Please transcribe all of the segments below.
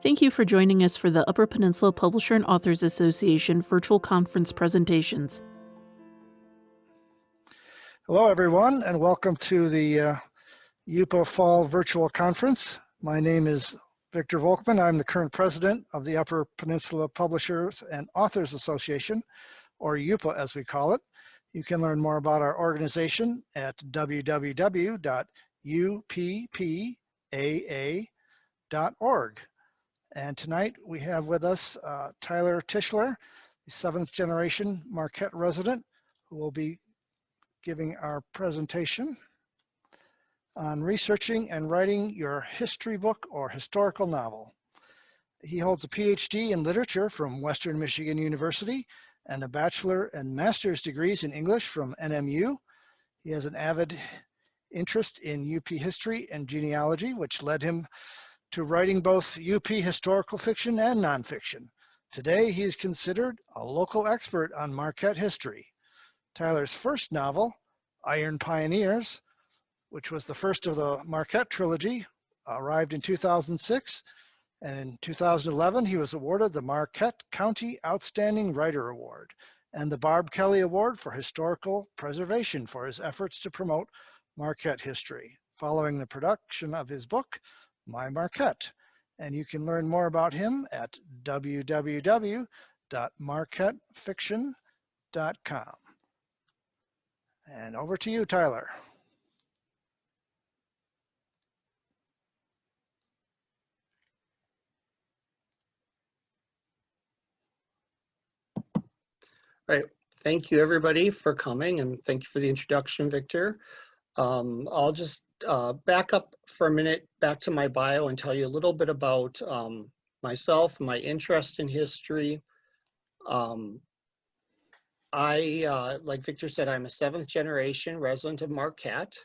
Thank you for joining us for the Upper Peninsula Publisher and Authors Association virtual conference presentations. Hello, everyone, and welcome to the UPPAA Fall Virtual Conference. My name is Victor Volkman. I'm the current president of the Upper Peninsula Publishers and Authors Association, or UPPAA as we call it. You can learn more about our organization at www.uppaa.org. And tonight we have with us Tyler Tichelaar, the 7th generation Marquette resident, who will be giving our presentation on researching and writing your history book or historical novel. He holds a PhD in literature from Western Michigan University and a bachelor and master's degrees in English from NMU. He has an avid interest in UP history and genealogy, which led him to writing both UP historical fiction and nonfiction. Today, he is considered a local expert on Marquette history. Tyler's first novel, Iron Pioneers, which was the first of the Marquette trilogy, arrived in 2006. And in 2011, he was awarded the Marquette County Outstanding Writer Award and the Barb Kelly Award for Historical Preservation for his efforts to promote Marquette history, following the production of his book, My Marquette. And you can learn more about him at www.marquettefiction.com. And over to you, Tyler. All right, thank you everybody for coming, and thank you for the introduction, Victor. I'll just back up for a minute, back to my bio, and tell you a little bit about myself, my interest in history. Like Victor said, I'm a 7th generation resident of Marquette.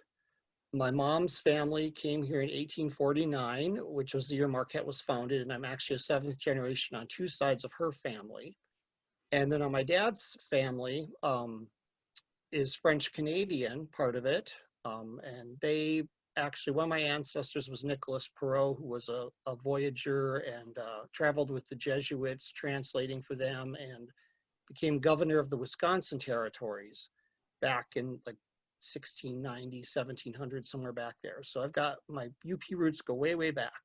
My mom's family came here in 1849, which was the year Marquette was founded, and I'm actually a 7th generation on 2 sides of her family. And then on my dad's family is French Canadian, part of it. And they actually, one of my ancestors was Nicolas Perrault, who was a voyager and traveled with the Jesuits, translating for them, and became governor of the Wisconsin territories back in like 1690, 1700, somewhere back there. So I've got my UP roots go way, way back.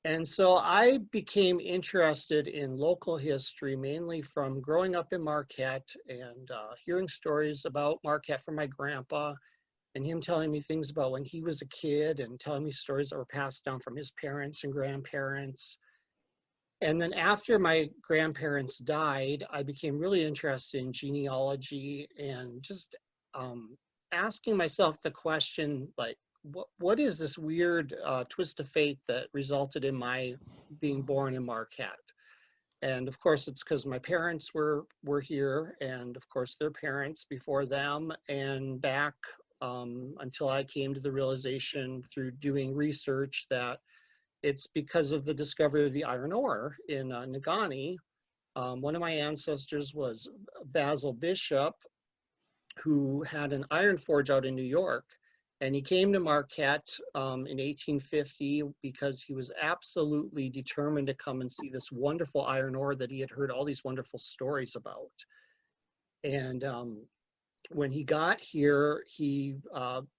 And so I became interested in local history, mainly from growing up in Marquette and hearing stories about Marquette from my grandpa, and him telling me things about when he was a kid and telling me stories that were passed down from his parents and grandparents. And then after my grandparents died, I became really interested in genealogy and just asking myself the question, like, what is this weird twist of fate that resulted in my being born in Marquette? And of course, it's because my parents were here, and of course their parents before them, and back until I came to the realization through doing research that it's because of the discovery of the iron ore in Negaunee. One of my ancestors was Basil Bishop, who had an iron forge out in New York. And he came to Marquette in 1850 because he was absolutely determined to come and see this wonderful iron ore that he had heard all these wonderful stories about. And when he got here, he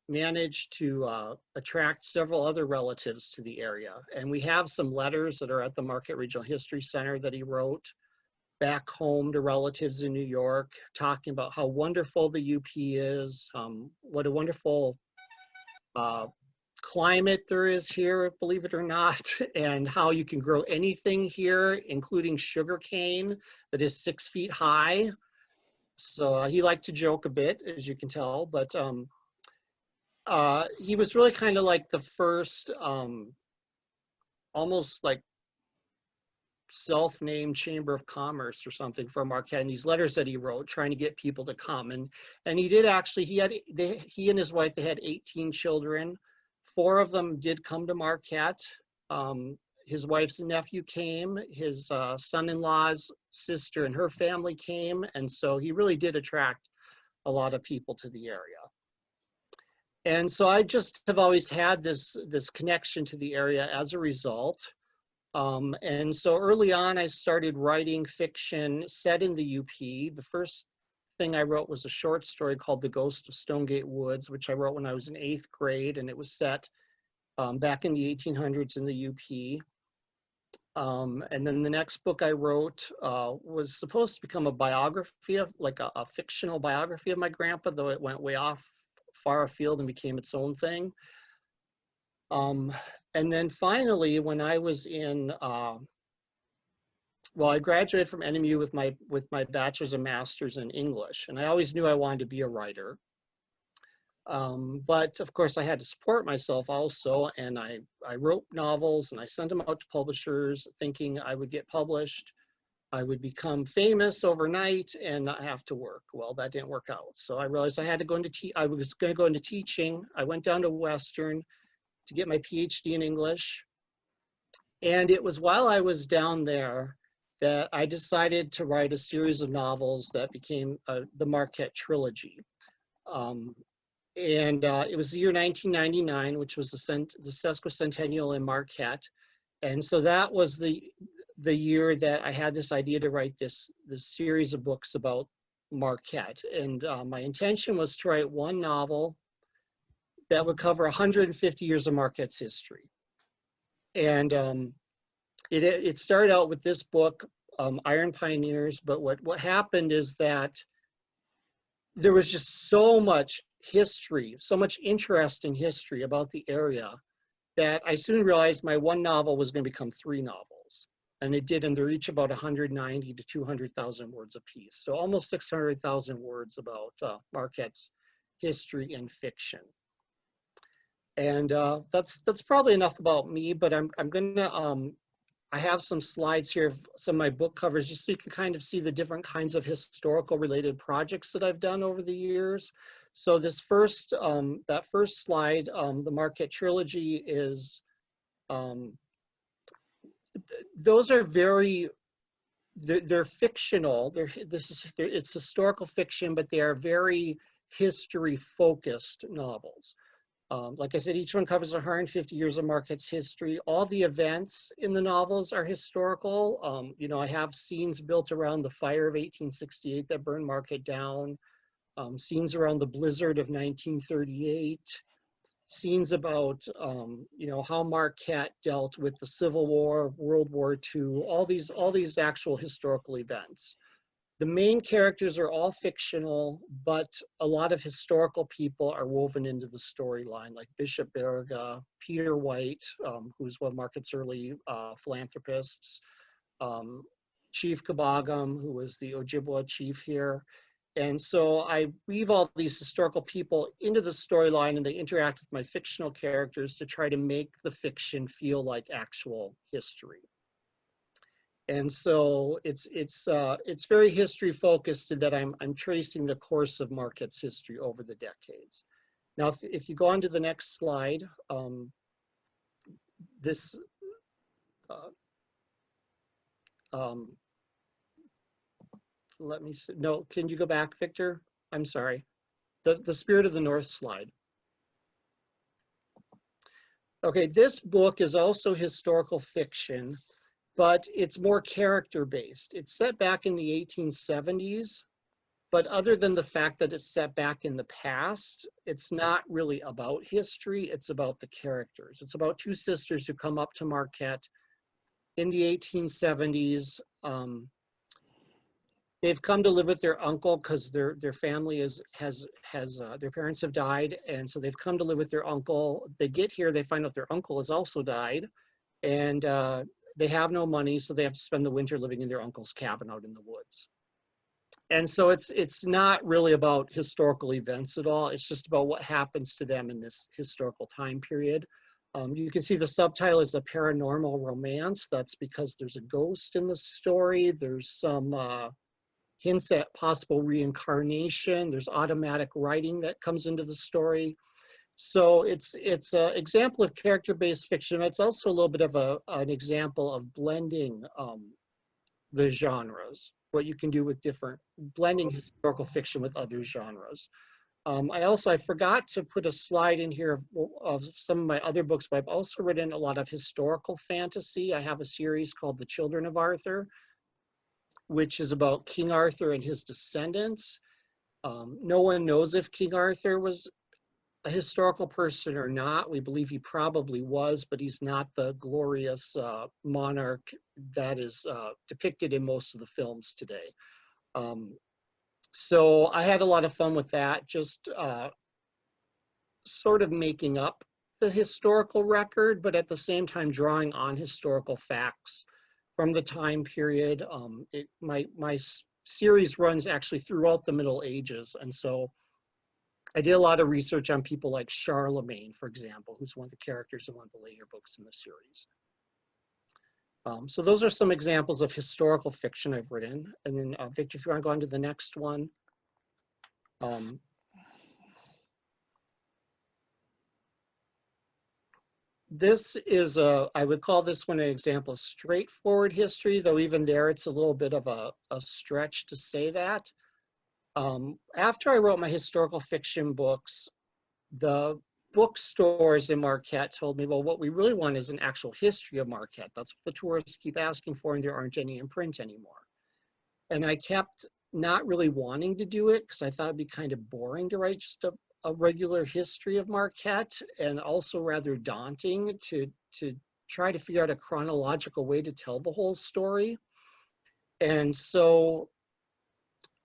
managed to attract several other relatives to the area. And we have some letters that are at the Marquette Regional History Center that he wrote back home to relatives in New York, talking about how wonderful the UP is, what a wonderful climate there is here, believe it or not, and how you can grow anything here, including sugar cane that is 6 feet high. So he liked to joke a bit, as you can tell, but he was really kind of like the first almost like self-named chamber of commerce or something from Marquette, and these letters that he wrote trying to get people to come. And he did actually, he and his wife, they had 18 children. 4 of them did come to Marquette. His wife's nephew came, his son-in-law's sister and her family came, and so he really did attract a lot of people to the area. And so I just have always had this connection to the area as a result. And so early on, I started writing fiction set in the UP. The first thing I wrote was a short story called The Ghost of Stonegate Woods, which I wrote when I was in 8th grade, and it was set back in the 1800s in the UP. And then the next book I wrote was supposed to become a biography of, like a fictional biography of my grandpa, though it went way off far afield and became its own thing. And then finally, when I was in, well, I graduated from NMU with my bachelor's and master's in English, and I always knew I wanted to be a writer. But of course I had to support myself also, and I wrote novels and I sent them out to publishers thinking I would get published, I would become famous overnight and not have to work. Well, that didn't work out. So I realized I had to go into I was going to go into teaching. I went down to Western to get my PhD in English. And it was while I was down there that I decided to write a series of novels that became the Marquette trilogy. It was the year 1999, which was the sesquicentennial in Marquette. And so that was the year that I had this idea to write this series of books about Marquette. And my intention was to write one novel that would cover 150 years of Marquette's history. And it started out with this book, Iron Pioneers, but what happened is that there was just so much history, so much interesting history about the area that I soon realized my one novel was going to become 3 novels. And it did, and they're each about 190 to 200,000 words apiece. So almost 600,000 words about Marquette's history and fiction. And that's probably enough about me, but I'm gonna, I have some slides here of some of my book covers just so you can kind of see the different kinds of historical related projects that I've done over the years. So this first, that first slide, the Marquette trilogy is, those are very, they're fictional. It's historical fiction, but they are very history focused novels. Like I said, each one covers 150 years of Marquette's history. All the events in the novels are historical. You know, I have scenes built around the fire of 1868 that burned Marquette down, scenes around the blizzard of 1938, scenes about, you know, how Marquette dealt with the Civil War, World War II, all these actual historical events. The main characters are all fictional, but a lot of historical people are woven into the storyline, like Bishop Baraga, Peter White, who's one of Marquette's early philanthropists, Chief Kabagum, who was the Ojibwa chief here. And so I weave all these historical people into the storyline, and they interact with my fictional characters to try to make the fiction feel like actual history. And so it's very history focused in that I'm tracing the course of Marquette's history over the decades. Now, if you go on to the next slide, this let me see. No, can you go back, Victor? I'm sorry. The Spirit of the North slide. Okay, this book is also historical fiction, but it's more character-based. It's set back in the 1870s, but other than the fact that it's set back in the past, it's not really about history, it's about the characters. It's about 2 sisters who come up to Marquette in the 1870s. They've come to live with their uncle because their family their parents have died, and so they've come to live with their uncle. They get here, they find out their uncle has also died, and they have no money, so they have to spend the winter living in their uncle's cabin out in the woods. And so it's not really about historical events at all. It's just about what happens to them in this historical time period. You can see the subtitle is a paranormal romance. That's because there's a ghost in the story. There's some hints at possible reincarnation. There's automatic writing that comes into the story. So it's an example of character-based fiction. It's also a little bit of an example of blending the genres, what you can do with blending historical fiction with other genres. I forgot to put a slide in here of some of my other books, but I've also written a lot of historical fantasy. I have a series called The Children of Arthur, which is about King Arthur and his descendants. No one knows if King Arthur was a historical person or not. We believe he probably was, but he's not the glorious monarch that is depicted in most of the films today. So I had a lot of fun with that, just sort of making up the historical record, but at the same time drawing on historical facts from the time period. My series runs actually throughout the Middle Ages, and so I did a lot of research on people like Charlemagne, for example, who's one of the characters in one of the later books in the series. So those are some examples of historical fiction I've written. And then Victor, if you want to go on to the next one. This is I would call this one an example of straightforward history, though even there it's a little bit of a stretch to say that. After I wrote my historical fiction books, the bookstores in Marquette told me, well, what we really want is an actual history of Marquette. That's what the tourists keep asking for, and there aren't any in print anymore. And I kept not really wanting to do it because I thought it'd be kind of boring to write just a regular history of Marquette, and also rather daunting to try to figure out a chronological way to tell the whole story. And so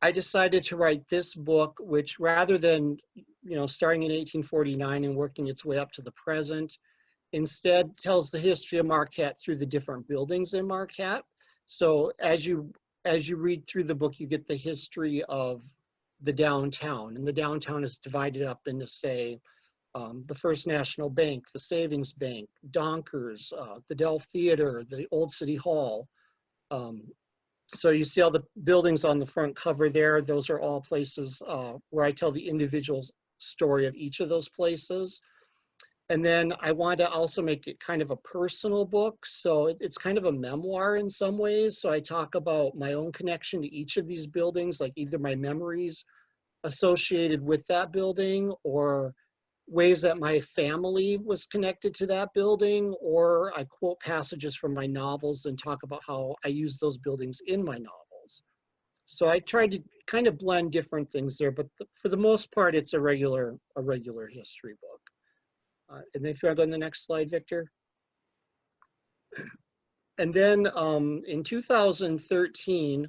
I decided to write this book, which rather than, starting in 1849 and working its way up to the present, instead tells the history of Marquette through the different buildings in Marquette. So as you read through the book, you get the history of the downtown, and the downtown is divided up into, say, the First National Bank, the Savings Bank, Donkers, the Dell Theater, the Old City Hall. So you see all the buildings on the front cover there. Those are all places where I tell the individual story of each of those places. And then I wanted to also make it kind of a personal book. So it's kind of a memoir in some ways. So I talk about my own connection to each of these buildings, like either my memories associated with that building, or ways that my family was connected to that building, or I quote passages from my novels and talk about how I use those buildings in my novels. So I tried to kind of blend different things there, but for the most part, it's a regular history book. And then if you want to go on the next slide, Victor. And then in 2013,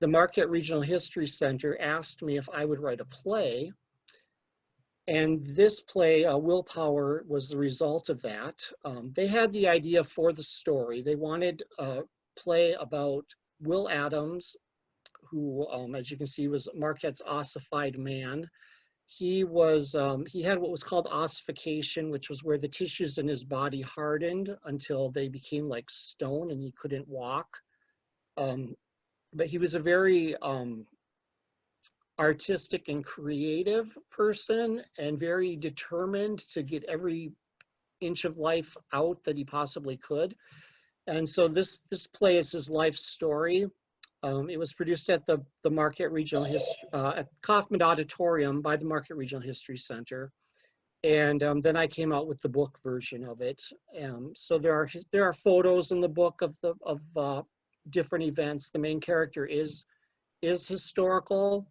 the Marquette Regional History Center asked me if I would write a play. And this play, Willpower, was the result of that. They had the idea for the story. They wanted a play about Will Adams, who, as you can see, was Marquette's ossified man. He had what was called ossification, which was where the tissues in his body hardened until they became like stone and he couldn't walk. But he was a very artistic and creative person, and very determined to get every inch of life out that he possibly could. And so this play is his life story. It was produced at the Marquette Regional History, at Kaufman Auditorium by the Marquette Regional History Center. And then I came out with the book version of it. So there are photos in the book of different events. The main character is historical,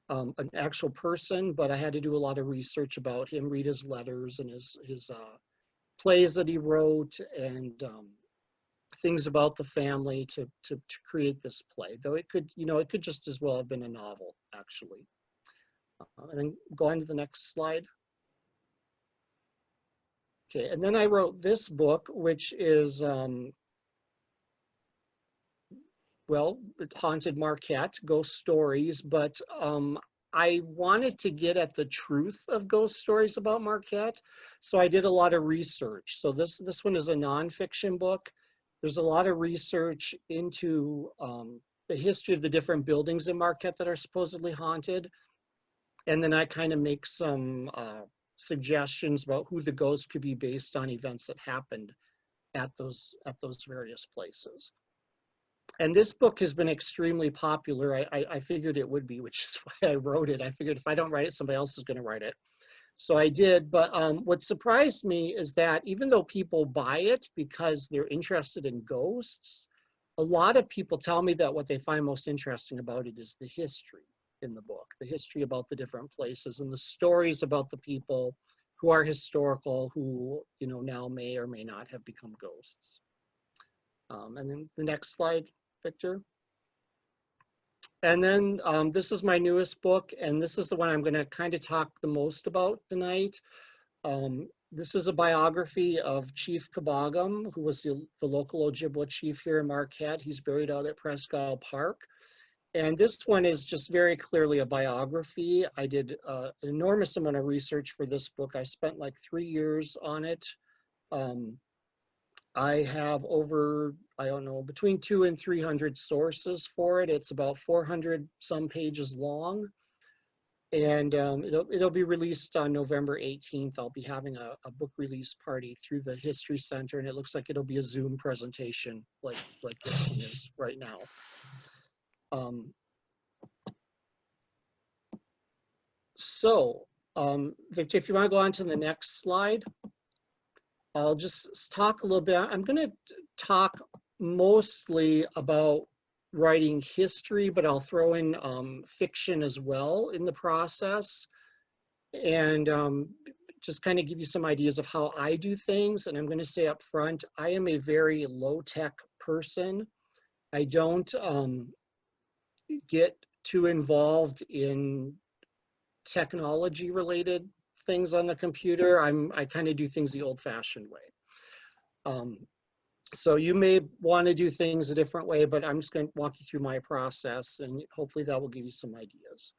an actual person, but I had to do a lot of research about him, read his letters and his plays that he wrote, and things about the family to create this play. Though it could just as well have been a novel, actually. And then go on to the next slide. Okay, and then I wrote this book, which is well, it's Haunted Marquette, Ghost Stories, but I wanted to get at the truth of ghost stories about Marquette, so I did a lot of research. So this one is a nonfiction book. There's a lot of research into the history of the different buildings in Marquette that are supposedly haunted, and then I kind of make some suggestions about who the ghosts could be based on events that happened at those various places. And this book has been extremely popular. I figured it would be, which is why I wrote it. I figured if I don't write it, somebody else is going to write it. So I did. But what surprised me is that even though people buy it because they're interested in ghosts, a lot of people tell me that what they find most interesting about it is the history in the book, the history about the different places and the stories about the people who are historical, who, you know, now may or may not have become ghosts. And then the next slide, Victor. And then this is my newest book, and this is the one I'm going to kind of talk the most about tonight. This is a biography of Chief Kabagum, who was the local Ojibwa chief here in Marquette. He's buried out at Presque Park. And this one is just very clearly a biography. I did an enormous amount of research for this book. I spent like 3 years on it. I have over, I don't know, between 200 and 300 sources for it. It's about 400 some pages long. And it'll be released on November 18th. I'll be having a book release party through the History Center, and it looks like it'll be a Zoom presentation like this one is right now. Victor, if you want to go on to the next slide, I'll just talk a little bit. I'm going to talk mostly about writing history, but I'll throw in fiction as well in the process, and just kind of give you some ideas of how I do things. And I'm going to say up front, I am a very low-tech person. I don't get too involved in technology-related things on the computer. I kind of do things the old-fashioned way. So you may want to do things a different way, but I'm just going to walk you through my process, and hopefully that will give you some ideas.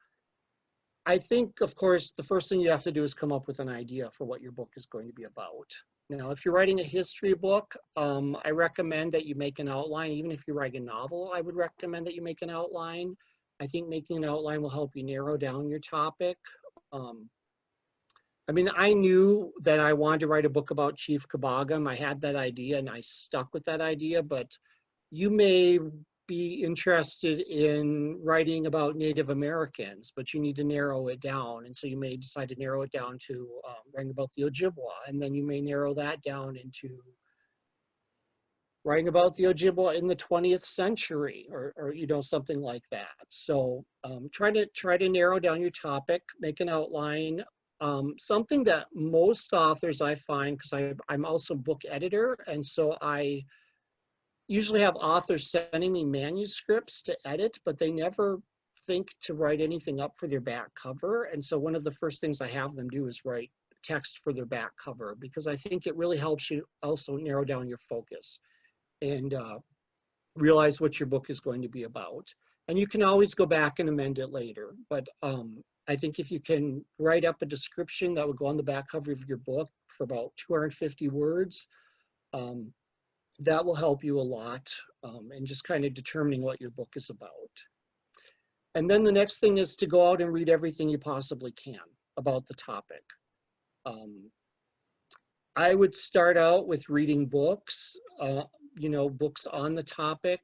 I think, of course, the first thing you have to do is come up with an idea for what your book is going to be about. Now, if you're writing a history book, I recommend that you make an outline. Even if you're writing a novel, I would recommend that you make an outline. I think making an outline will help you narrow down your topic. I mean, I knew that I wanted to write a book about Chief Kabagum. I had that idea and I stuck with that idea, but you may be interested in writing about Native Americans, but you need to narrow it down. And so you may decide to narrow it down to writing about the Ojibwa, and then you may narrow that down into writing about the Ojibwa in the 20th century, or you know, something like that. So try to narrow down your topic, make an outline. Something that most authors I find, because I'm also book editor, and so I usually have authors sending me manuscripts to edit, but they never think to write anything up for their back cover. And so one of the first things I have them do is write text for their back cover, because I think it really helps you also narrow down your focus and realize what your book is going to be about. And you can always go back and amend it later. But I think if you can write up a description that would go on the back cover of your book for about 250 words, that will help you a lot in just kind of determining what your book is about. And then the next thing is to go out and read everything you possibly can about the topic. I would start out with reading books, you know, books on the topic,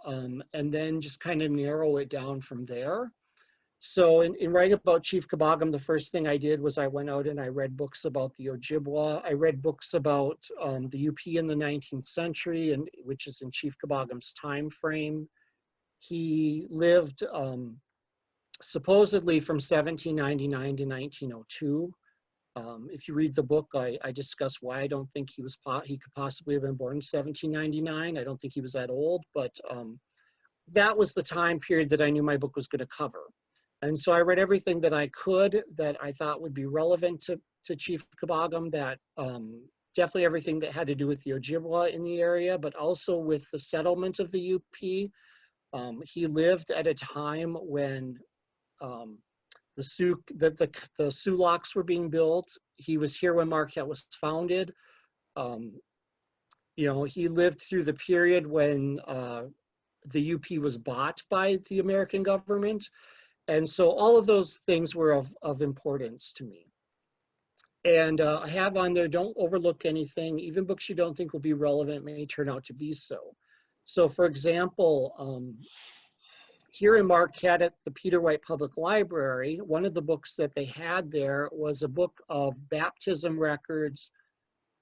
and then just kind of narrow it down from there. So in writing about Chief Kabagum, the first thing I did was I went out and I read books about the Ojibwa. I read books about the UP in the 19th century, and which is in Chief Kabagum's time frame. He lived supposedly from 1799 to 1902. If you read the book, I discuss why I don't think he could possibly have been born in 1799. I don't think he was that old, but that was the time period that I knew my book was going to cover. And so I read everything that I could that I thought would be relevant to Chief Kabagum, that definitely everything that had to do with the Ojibwa in the area, but also with the settlement of the UP. He lived at a time when the Sioux locks were being built. He was here when Marquette was founded. You know, he lived through the period when the UP was bought by the American government. And so all of those things were of importance to me. And I have on there, don't overlook anything. Even books you don't think will be relevant may turn out to be so. So for example, here in Marquette at the Peter White Public Library, one of the books that they had there was a book of baptism records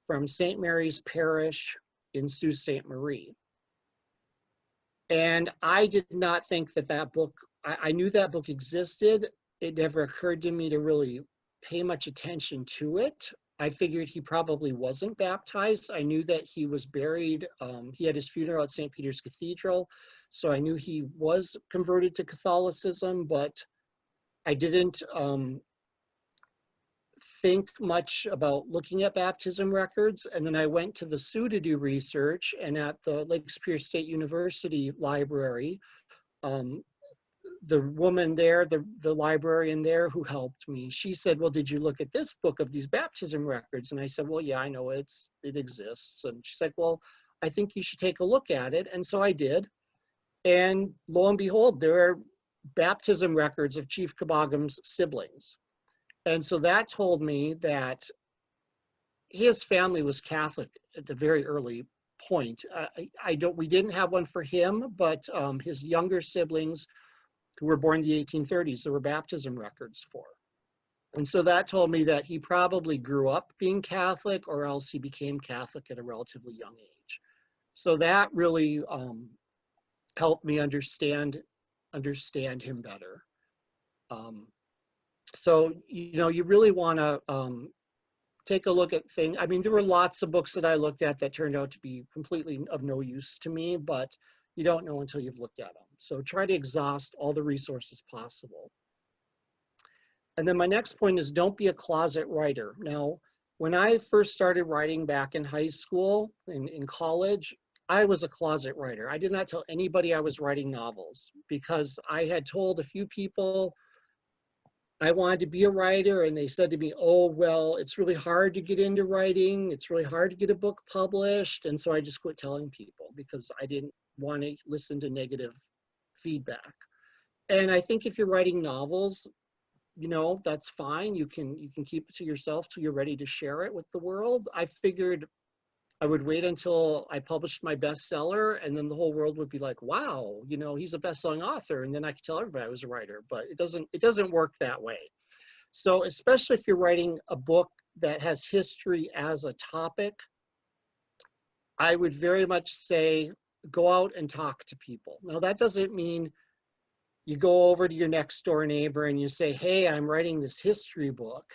from St. Mary's Parish in Sault Ste. Marie. And I did not think that that book, I knew that book existed. It never occurred to me to really pay much attention to it. I figured he probably wasn't baptized. I knew that he was buried. He had his funeral at St. Peter's Cathedral. So I knew he was converted to Catholicism, but I didn't think much about looking at baptism records. And then I went to the Sioux to do research, and at the Lake Superior State University Library, the woman there, the librarian there who helped me, she said, well, did you look at this book of these baptism records? And I said, well, yeah, I know it exists. And she's like, well, I think you should take a look at it. And so I did. And lo and behold, there are baptism records of Chief Kabagum's siblings. And so that told me that his family was Catholic at a very early point. We didn't have one for him, but his younger siblings who were born in the 1830s, there were baptism records for. And so that told me that he probably grew up being Catholic, or else he became Catholic at a relatively young age. So that really helped me understand him better. So, you know, you really want to take a look at things. I mean, there were lots of books that I looked at that turned out to be completely of no use to me, but you don't know until you've looked at them. So try to exhaust all the resources possible. And then my next point is, don't be a closet writer. Now, when I first started writing back in high school, in college, I was a closet writer. I did not tell anybody I was writing novels, because I had told a few people I wanted to be a writer, and they said to me, oh, well, it's really hard to get into writing. It's really hard to get a book published. And so I just quit telling people, because I didn't want to listen to negative feedback. And I think if you're writing novels, you know, that's fine. You can keep it to yourself till you're ready to share it with the world. I figured I would wait until I published my bestseller, and then the whole world would be like, wow, you know, he's a best-selling author. And then I could tell everybody I was a writer, but it doesn't work that way. So especially if you're writing a book that has history as a topic, I would very much say, go out and talk to people. Now, that doesn't mean you go over to your next door neighbor and you say, hey, I'm writing this history book.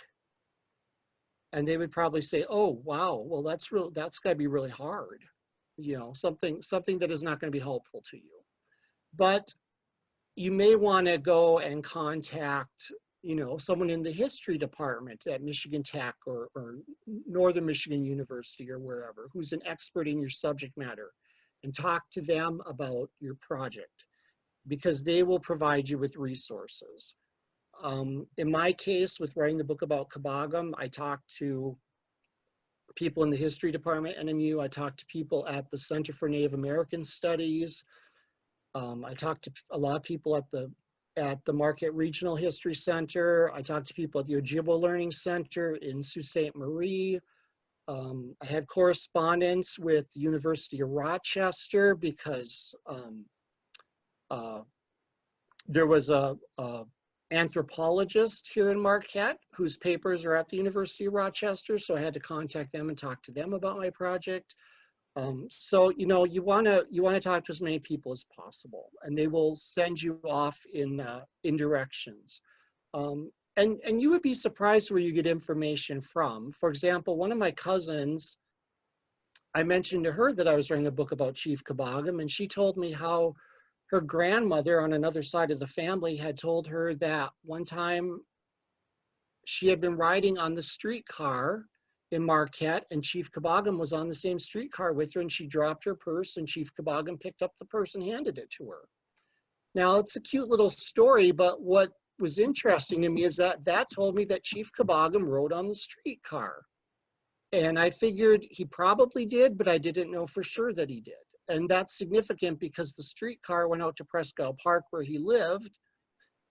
And they would probably say, oh, wow, well, that's gotta be really hard. You know, something that is not gonna be helpful to you. But you may wanna go and contact, you know, someone in the history department at Michigan Tech or Northern Michigan University or wherever, who's an expert in your subject matter, and talk to them about your project, because they will provide you with resources. In my case, with writing the book about Kabagum, I talked to people in the history department at NMU. I talked to people at the Center for Native American Studies. I talked to a lot of people at the Marquette Regional History Center. I talked to people at the Ojibwe Learning Center in Sault Ste. Marie. I had correspondence with the University of Rochester, because there was a anthropologist here in Marquette whose papers are at the University of Rochester. So I had to contact them and talk to them about my project. So, you know, you want to talk to as many people as possible, and they will send you off in directions. And you would be surprised where you get information from. For example, one of my cousins, I mentioned to her that I was writing a book about Chief Kabagum, and she told me how her grandmother on another side of the family had told her that one time she had been riding on the streetcar in Marquette, and Chief Kabagum was on the same streetcar with her, and she dropped her purse, and Chief Kabagum picked up the purse and handed it to her. Now, it's a cute little story, but what was interesting to me is that told me that Chief Kabagum rode on the streetcar. And I figured he probably did, but I didn't know for sure that he did. And that's significant because the streetcar went out to Presque Isle Park where he lived.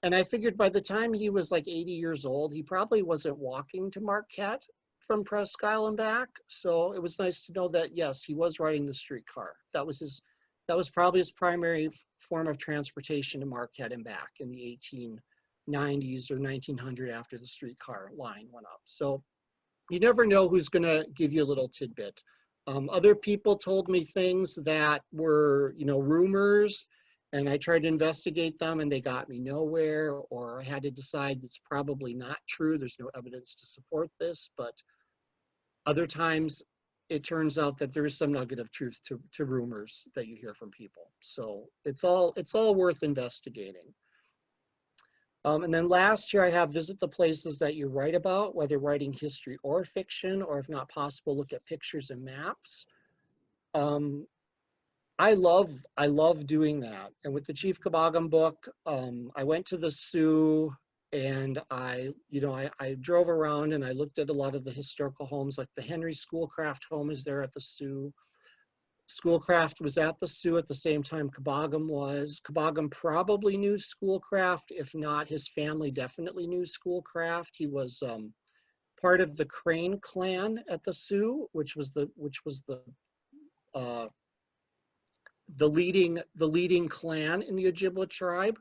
And I figured by the time he was like 80 years old, he probably wasn't walking to Marquette from Presque Isle and back. So it was nice to know that, yes, he was riding the streetcar. That was That was probably his primary form of transportation to Marquette and back in the 1890s or 1900 after the streetcar line went up. So you never know who's going to give you a little tidbit. Other people told me things that were, rumors, and I tried to investigate them and they got me nowhere, or I had to decide it's probably not true. There's no evidence to support this, but other times it turns out that there is some nugget of truth to rumors that you hear from people. So it's all worth investigating. And then last year I have visit the places that you write about, whether writing history or fiction, or if not possible, look at pictures and maps. I love doing that. And with the Chief Caboggum book, I went to the Sioux and I drove around and I looked at a lot of the historical homes, like the Henry Schoolcraft home is there at the Sioux. Schoolcraft was at the Sioux at the same time Caboggum was. Caboggum probably knew Schoolcraft. If not, his family definitely knew Schoolcraft. He was part of the Crane clan at the Sioux, which was the leading clan in the Ojibwa tribe.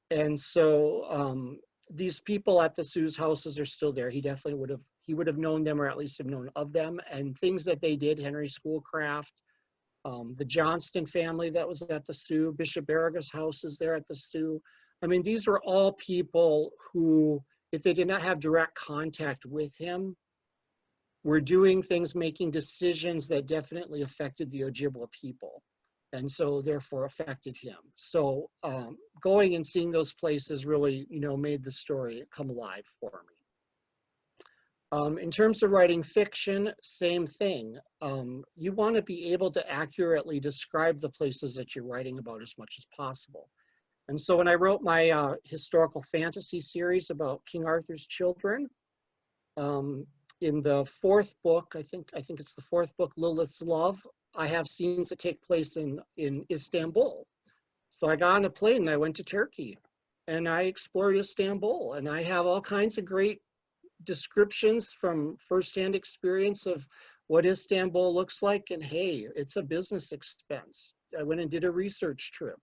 And so these people at the Sioux's houses are still there. He definitely would have known them, or at least have known of them, and things that they did. Henry Schoolcraft, the Johnston family that was at the Sioux, Bishop Barriga's house is there at the Sioux. I mean, these were all people who, if they did not have direct contact with him, were doing things, making decisions that definitely affected the Ojibwa people, and so therefore affected him. So going and seeing those places really, made the story come alive for me. In terms of writing fiction, same thing. You want to be able to accurately describe the places that you're writing about as much as possible. And so when I wrote my historical fantasy series about King Arthur's children, in the fourth book, I think it's the fourth book, Lilith's Love, I have scenes that take place in Istanbul. So I got on a plane and I went to Turkey and I explored Istanbul, and I have all kinds of great descriptions from firsthand experience of what Istanbul looks like. And hey, it's a business expense. I went and did a research trip,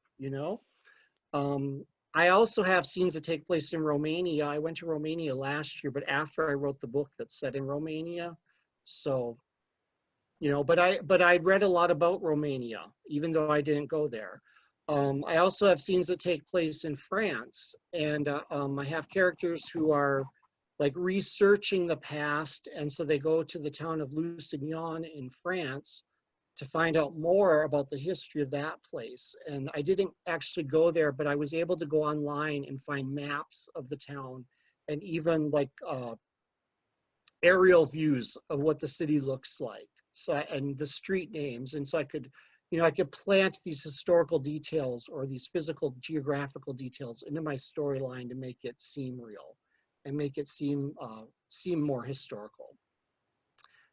I also have scenes that take place in Romania. I went to Romania last year, but after I wrote the book that's set in Romania. So, but I read a lot about Romania, even though I didn't go there. I also have scenes that take place in France, and I have characters who are like researching the past, and so they go to the town of Lusignan in France to find out more about the history of that place. And I didn't actually go there, but I was able to go online and find maps of the town, and even like aerial views of what the city looks like, and the street names. And so I could plant these historical details or these physical geographical details into my storyline to make it seem real and make it seem more historical.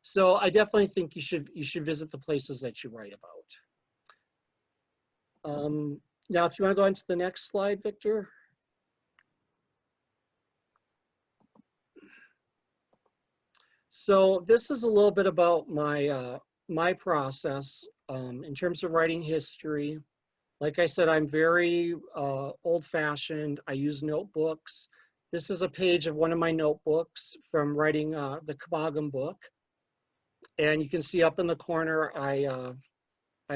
So I definitely think you should visit the places that you write about. Now, if you want to go into the next slide, Victor. So this is a little bit about my process in terms of writing history. Like I said, I'm very old-fashioned. I use notebooks. This is a page of one of my notebooks from writing the Caboggum book. And you can see up in the corner, I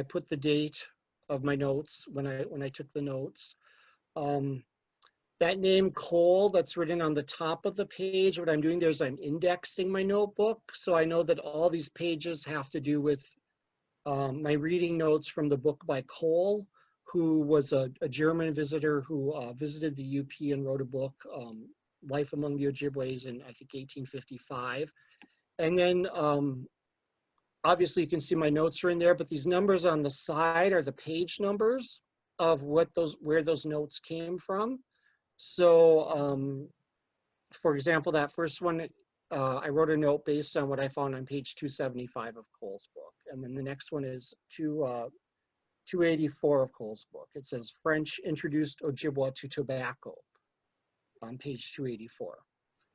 put the date of my notes when I took the notes. That name Cole that's written on the top of the page, what I'm doing there is I'm indexing my notebook. So I know that all these pages have to do with my reading notes from the book by Cole, who was a German visitor who visited the UP and wrote a book, Life Among the Ojibways, in I think 1855. And then obviously you can see my notes are in there, but these numbers on the side are the page numbers of where those notes came from. So for example, that first one, I wrote a note based on what I found on page 275 of Cole's book. And then the next one is 284 of Cole's book. It says French introduced Ojibwa to tobacco on page 284.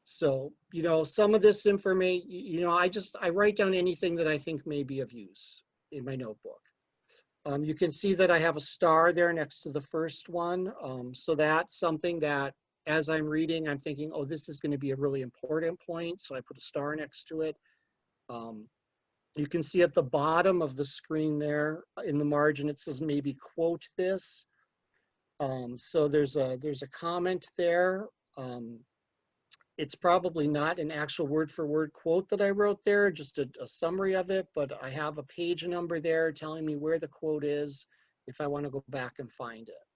So, some of this information, I write down anything that I think may be of use in my notebook. You can see that I have a star there next to the first one. So that's something that as I'm reading, I'm thinking, oh, this is going to be a really important point. So I put a star next to it. You can see at the bottom of the screen there in the margin, it says maybe quote this. So there's a comment there. It's probably not an actual word for word quote that I wrote there, just a summary of it, but I have a page number there telling me where the quote is if I want to go back and find it.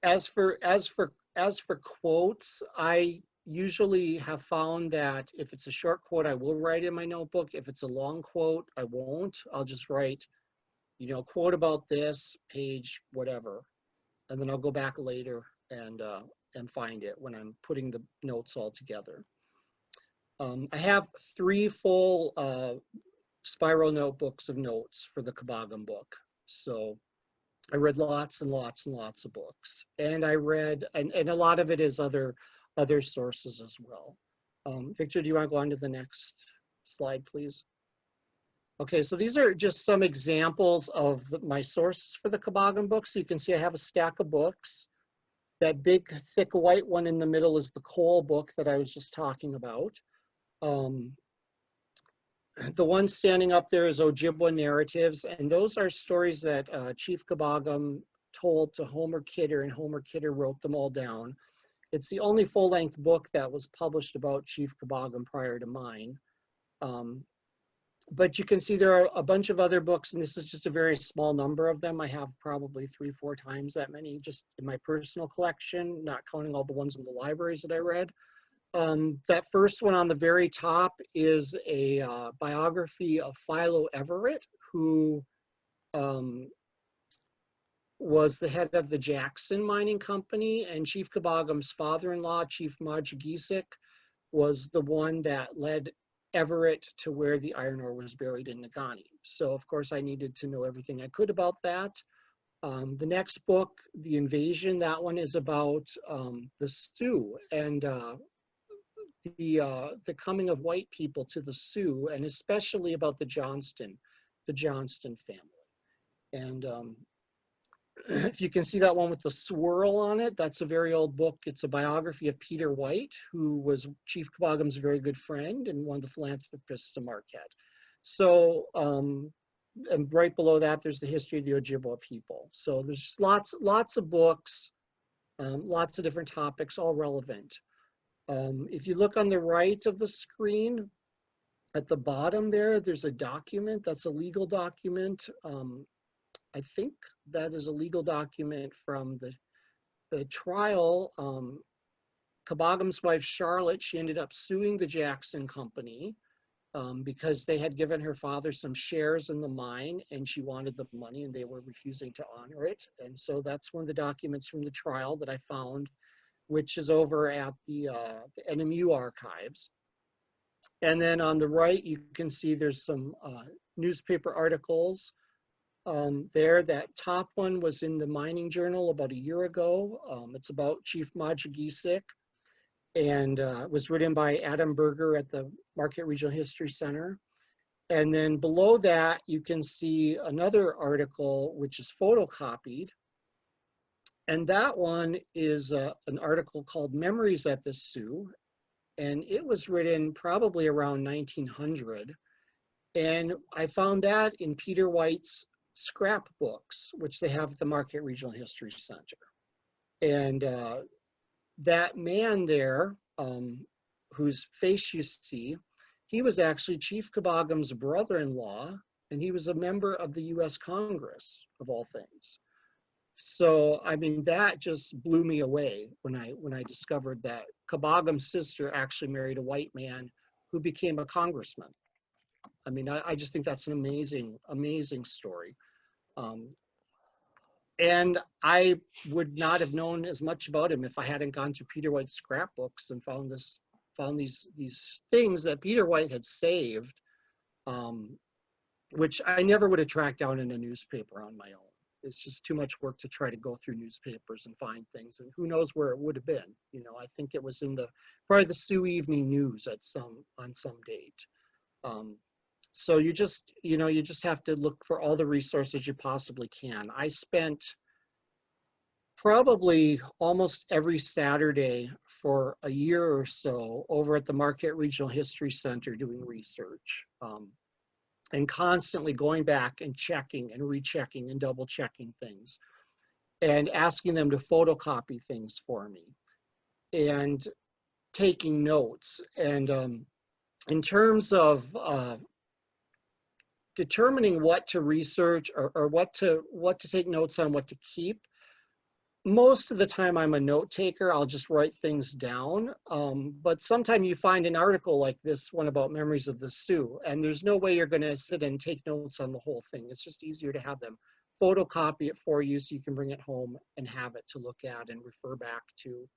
As for quotes, I usually have found that if it's a short quote, I will write in my notebook. If it's a long quote, I won't. I'll just write, you know, quote about this, page, whatever. And then I'll go back later and find it when I'm putting the notes all together. I have 3 full spiral notebooks of notes for the Caboggum book. So I read lots and lots and lots of books. And I read, and a lot of it is other sources as well. Victor, do you want to go on to the next slide, please? Okay, so these are just some examples of my sources for the Caboggum book. So you can see I have a stack of books. That big, thick white one in the middle is the Cole book that I was just talking about. The one standing up there is Ojibwa Narratives, and those are stories that Chief Caboggum told to Homer Kidder, and Homer Kidder wrote them all down. It's the only full-length book that was published about Chief Caboggum prior to mine. But you can see there are a bunch of other books, and this is just a very small number of them. I have probably 3-4 times that many just in my personal collection, not counting all the ones in the libraries that I read. That first one on the very top is a biography of Philo Everett, who was the head of the Jackson Mining Company, and Chief Caboggum's father-in-law, Chief Majigisic, was the one that led Everett to where the iron ore was buried in Negaunee. So of course I needed to know everything I could about that. The next book, The Invasion, that one is about the Sioux and the coming of white people to the Sioux, and especially about the Johnston family. And if you can see that one with the swirl on it, that's a very old book. It's a biography of Peter White, who was Chief Caboggum's very good friend and one of the philanthropists of Marquette. So, and right below that, there's the history of the Ojibwa people. So there's just lots of books, lots of different topics, all relevant. If you look on the right of the screen, at the bottom there, there's a document. That's a legal document. I think that is a legal document from the trial. Caboggum's wife, Charlotte, she ended up suing the Jackson Company because they had given her father some shares in the mine and she wanted the money and they were refusing to honor it. And so that's one of the documents from the trial that I found, which is over at the NMU archives. And then on the right, you can see there's some newspaper articles there. That top one was in the Mining Journal about a year ago. It's about Chief Majigisic, and it was written by Adam Berger at the Marquette Regional History Center. And then below that, you can see another article which is photocopied. And that one is an article called Memories at the Sioux. And it was written probably around 1900. And I found that in Peter White's scrapbooks, which they have at the Marquette Regional History Center. And that man there, whose face you see, he was actually Chief Caboggum's brother-in-law, and he was a member of the US Congress, of all things. So, I mean, that just blew me away when I discovered that Caboggum's sister actually married a white man who became a congressman. I mean, I just think that's an amazing, amazing story. And I would not have known as much about him if I hadn't gone through Peter White's scrapbooks and found these things that Peter White had saved, which I never would have tracked down in a newspaper on my own. It's just too much work to try to go through newspapers and find things, and who knows where it would have been. You know, I think it was in probably the Sioux Evening News on some date. So you just, you just have to look for all the resources you possibly can. I spent probably almost every Saturday for a year or so over at the Marquette Regional History Center doing research, and constantly going back and checking and rechecking and double checking things and asking them to photocopy things for me and taking notes. And in terms of determining what to research or what to take notes on, what to keep, most of the time I'm a note taker. I'll just write things down. But sometimes you find an article like this one about memories of the Sioux, and there's no way you're going to sit and take notes on the whole thing. It's just easier to have them photocopy it for you so you can bring it home and have it to look at and refer back to.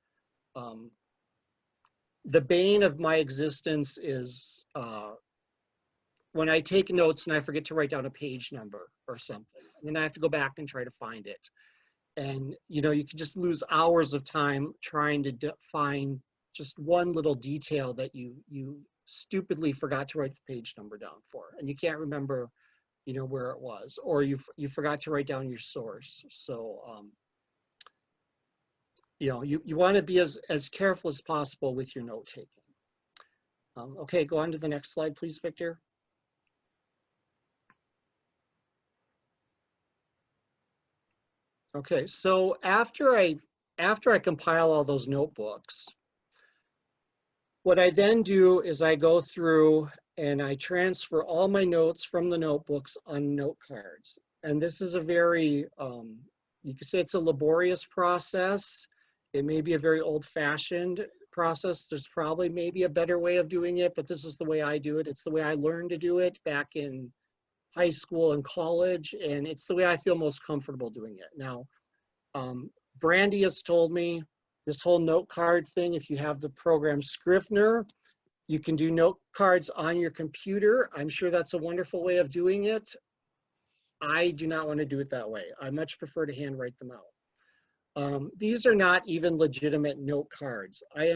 The bane of my existence is when I take notes and I forget to write down a page number or something, and then I have to go back and try to find it. And you can just lose hours of time trying to find just one little detail that you stupidly forgot to write the page number down for, and you can't remember, where it was, or you forgot to write down your source. So you want to be as careful as possible with your note taking. Okay, go on to the next slide, please, Victor. Okay, so after I compile all those notebooks, what I then do is I go through and I transfer all my notes from the notebooks on note cards. And this is a very, you could say it's a laborious process. It may be a very old-fashioned process. There's probably maybe a better way of doing it, but this is the way I do it. It's the way I learned to do it back in high school and college, and it's the way I feel most comfortable doing it. Now, Brandy has told me this whole note card thing, if you have the program Scrivener, you can do note cards on your computer. I'm sure that's a wonderful way of doing it. I do not want to do it that way. I much prefer to handwrite them out. These are not even legitimate note cards. I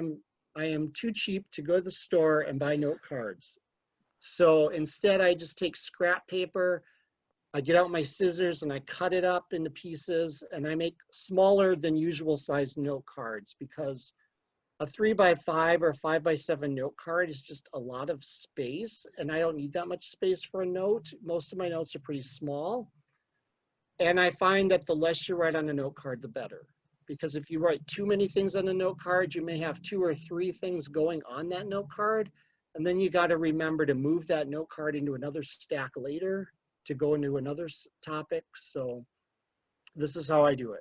am too cheap to go to the store and buy note cards. So instead, I just take scrap paper, I get out my scissors and I cut it up into pieces, and I make smaller than usual size note cards, because a 3x5 or a 5x7 note card is just a lot of space, and I don't need that much space for a note. Most of my notes are pretty small. And I find that the less you write on a note card, the better. Because if you write too many things on a note card, you may have 2 or 3 things going on that note card. And then you got to remember to move that note card into another stack later to go into another topic. So this is how I do it.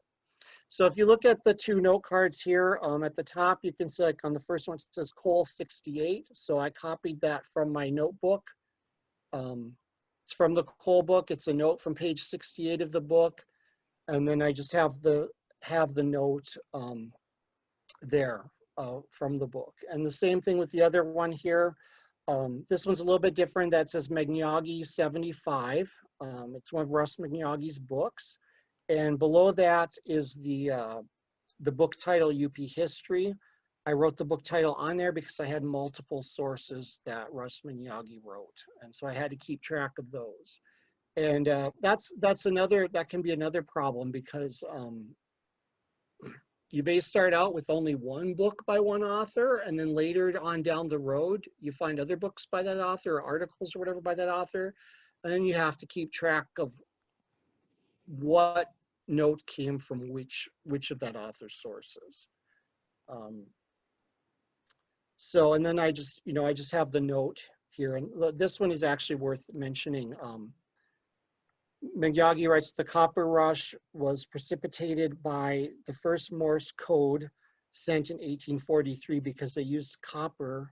So if you look at the 2 note cards here, at the top, you can see, like on the first one, it says Cole 68. So I copied that from my notebook. It's from the Cole book. It's a note from page 68 of the book. And then I just have the note there from the book. And the same thing with the other one here. This one's a little bit different. That says Magniagi 75. It's one of Russ Magniagi's books. And below that is the book title, UP History. I wrote the book title on there because I had multiple sources that Russ Magniagi wrote. And so I had to keep track of those. And that can be another problem, because you may start out with only one book by one author, and then later on down the road, you find other books by that author, or articles or whatever by that author, and then you have to keep track of what note came from which of that author's sources. So, and then I just have the note here, and this one is actually worth mentioning. Magniagi writes, the copper rush was precipitated by the first Morse code sent in 1843 because they used copper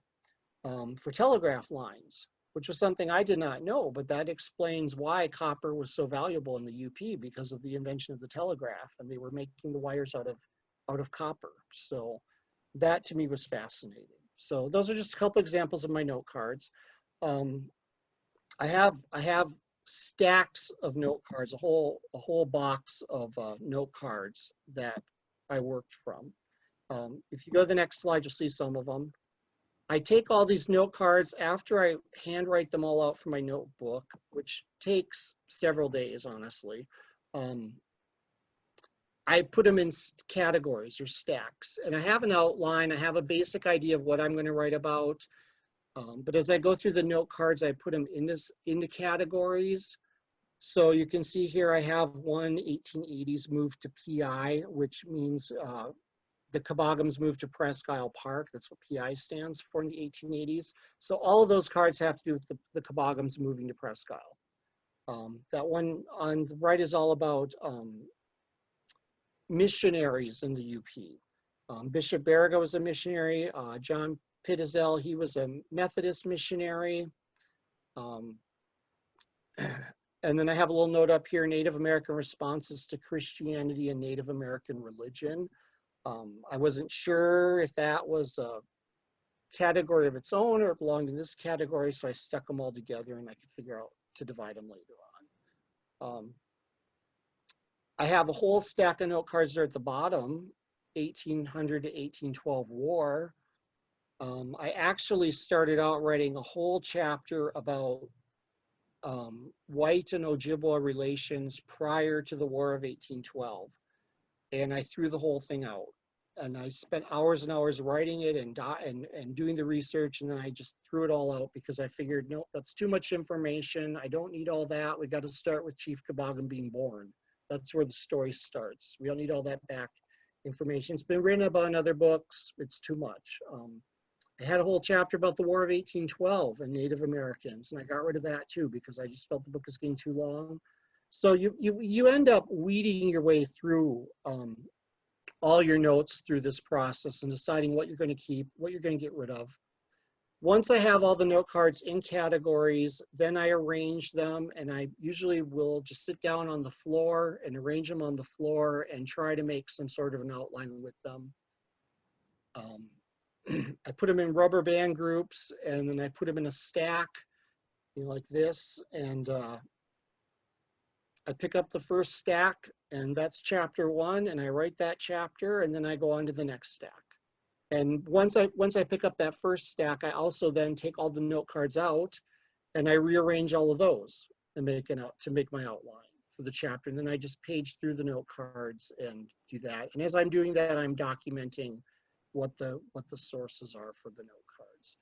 for telegraph lines, which was something I did not know, but that explains why copper was so valuable in the UP, because of the invention of the telegraph, and they were making the wires out of copper. So that to me was fascinating. So those are just a couple examples of my note cards. I have stacks of note cards, a whole box of note cards that I worked from. If you go to the next slide, you'll see some of them. I take all these note cards after I handwrite them all out for my notebook, which takes several days, honestly. I put them in categories or stacks, and I have an outline. I have a basic idea of what I'm going to write about. But as I go through the note cards, I put them into categories. So you can see here I have one 1880s move to PI, which means the Kabagams moved to Presque Isle Park. That's what PI stands for in the 1880s. So all of those cards have to do with the Kabagams moving to Presque Isle. That one on the right is all about missionaries in the UP. Bishop Barriga was a missionary. John Pittizel, he was a Methodist missionary. And then I have a little note up here, Native American responses to Christianity and Native American religion. I wasn't sure if that was a category of its own or it belonged in this category, so I stuck them all together and I could figure out to divide them later on. I have a whole stack of note cards there at the bottom, 1800 to 1812 war. I actually started out writing a whole chapter about white and Ojibwa relations prior to the War of 1812. And I threw the whole thing out. And I spent hours and hours writing it and doing the research, and then I just threw it all out because I figured, no, that's too much information. I don't need all that. We got to start with Chief Kabagam being born. That's where the story starts. We don't need all that back information. It's been written about in other books. It's too much. I had a whole chapter about the War of 1812 and Native Americans, and I got rid of that too because I just felt the book was getting too long. So you end up weeding your way through all your notes through this process and deciding what you're going to keep, what you're going to get rid of. Once I have all the note cards in categories, then I arrange them, and I usually will just sit down on the floor and arrange them on the floor and try to make some sort of an outline with them. I put them in rubber band groups, and then I put them in a stack, you know, like this, and I pick up the first stack, and that's chapter 1, and I write that chapter, and then I go on to the next stack. And once I pick up that first stack, I also then take all the note cards out, and I rearrange all of those and to make my outline for the chapter. And then I just page through the note cards and do that. And as I'm doing that, I'm documenting what the sources are for the note cards.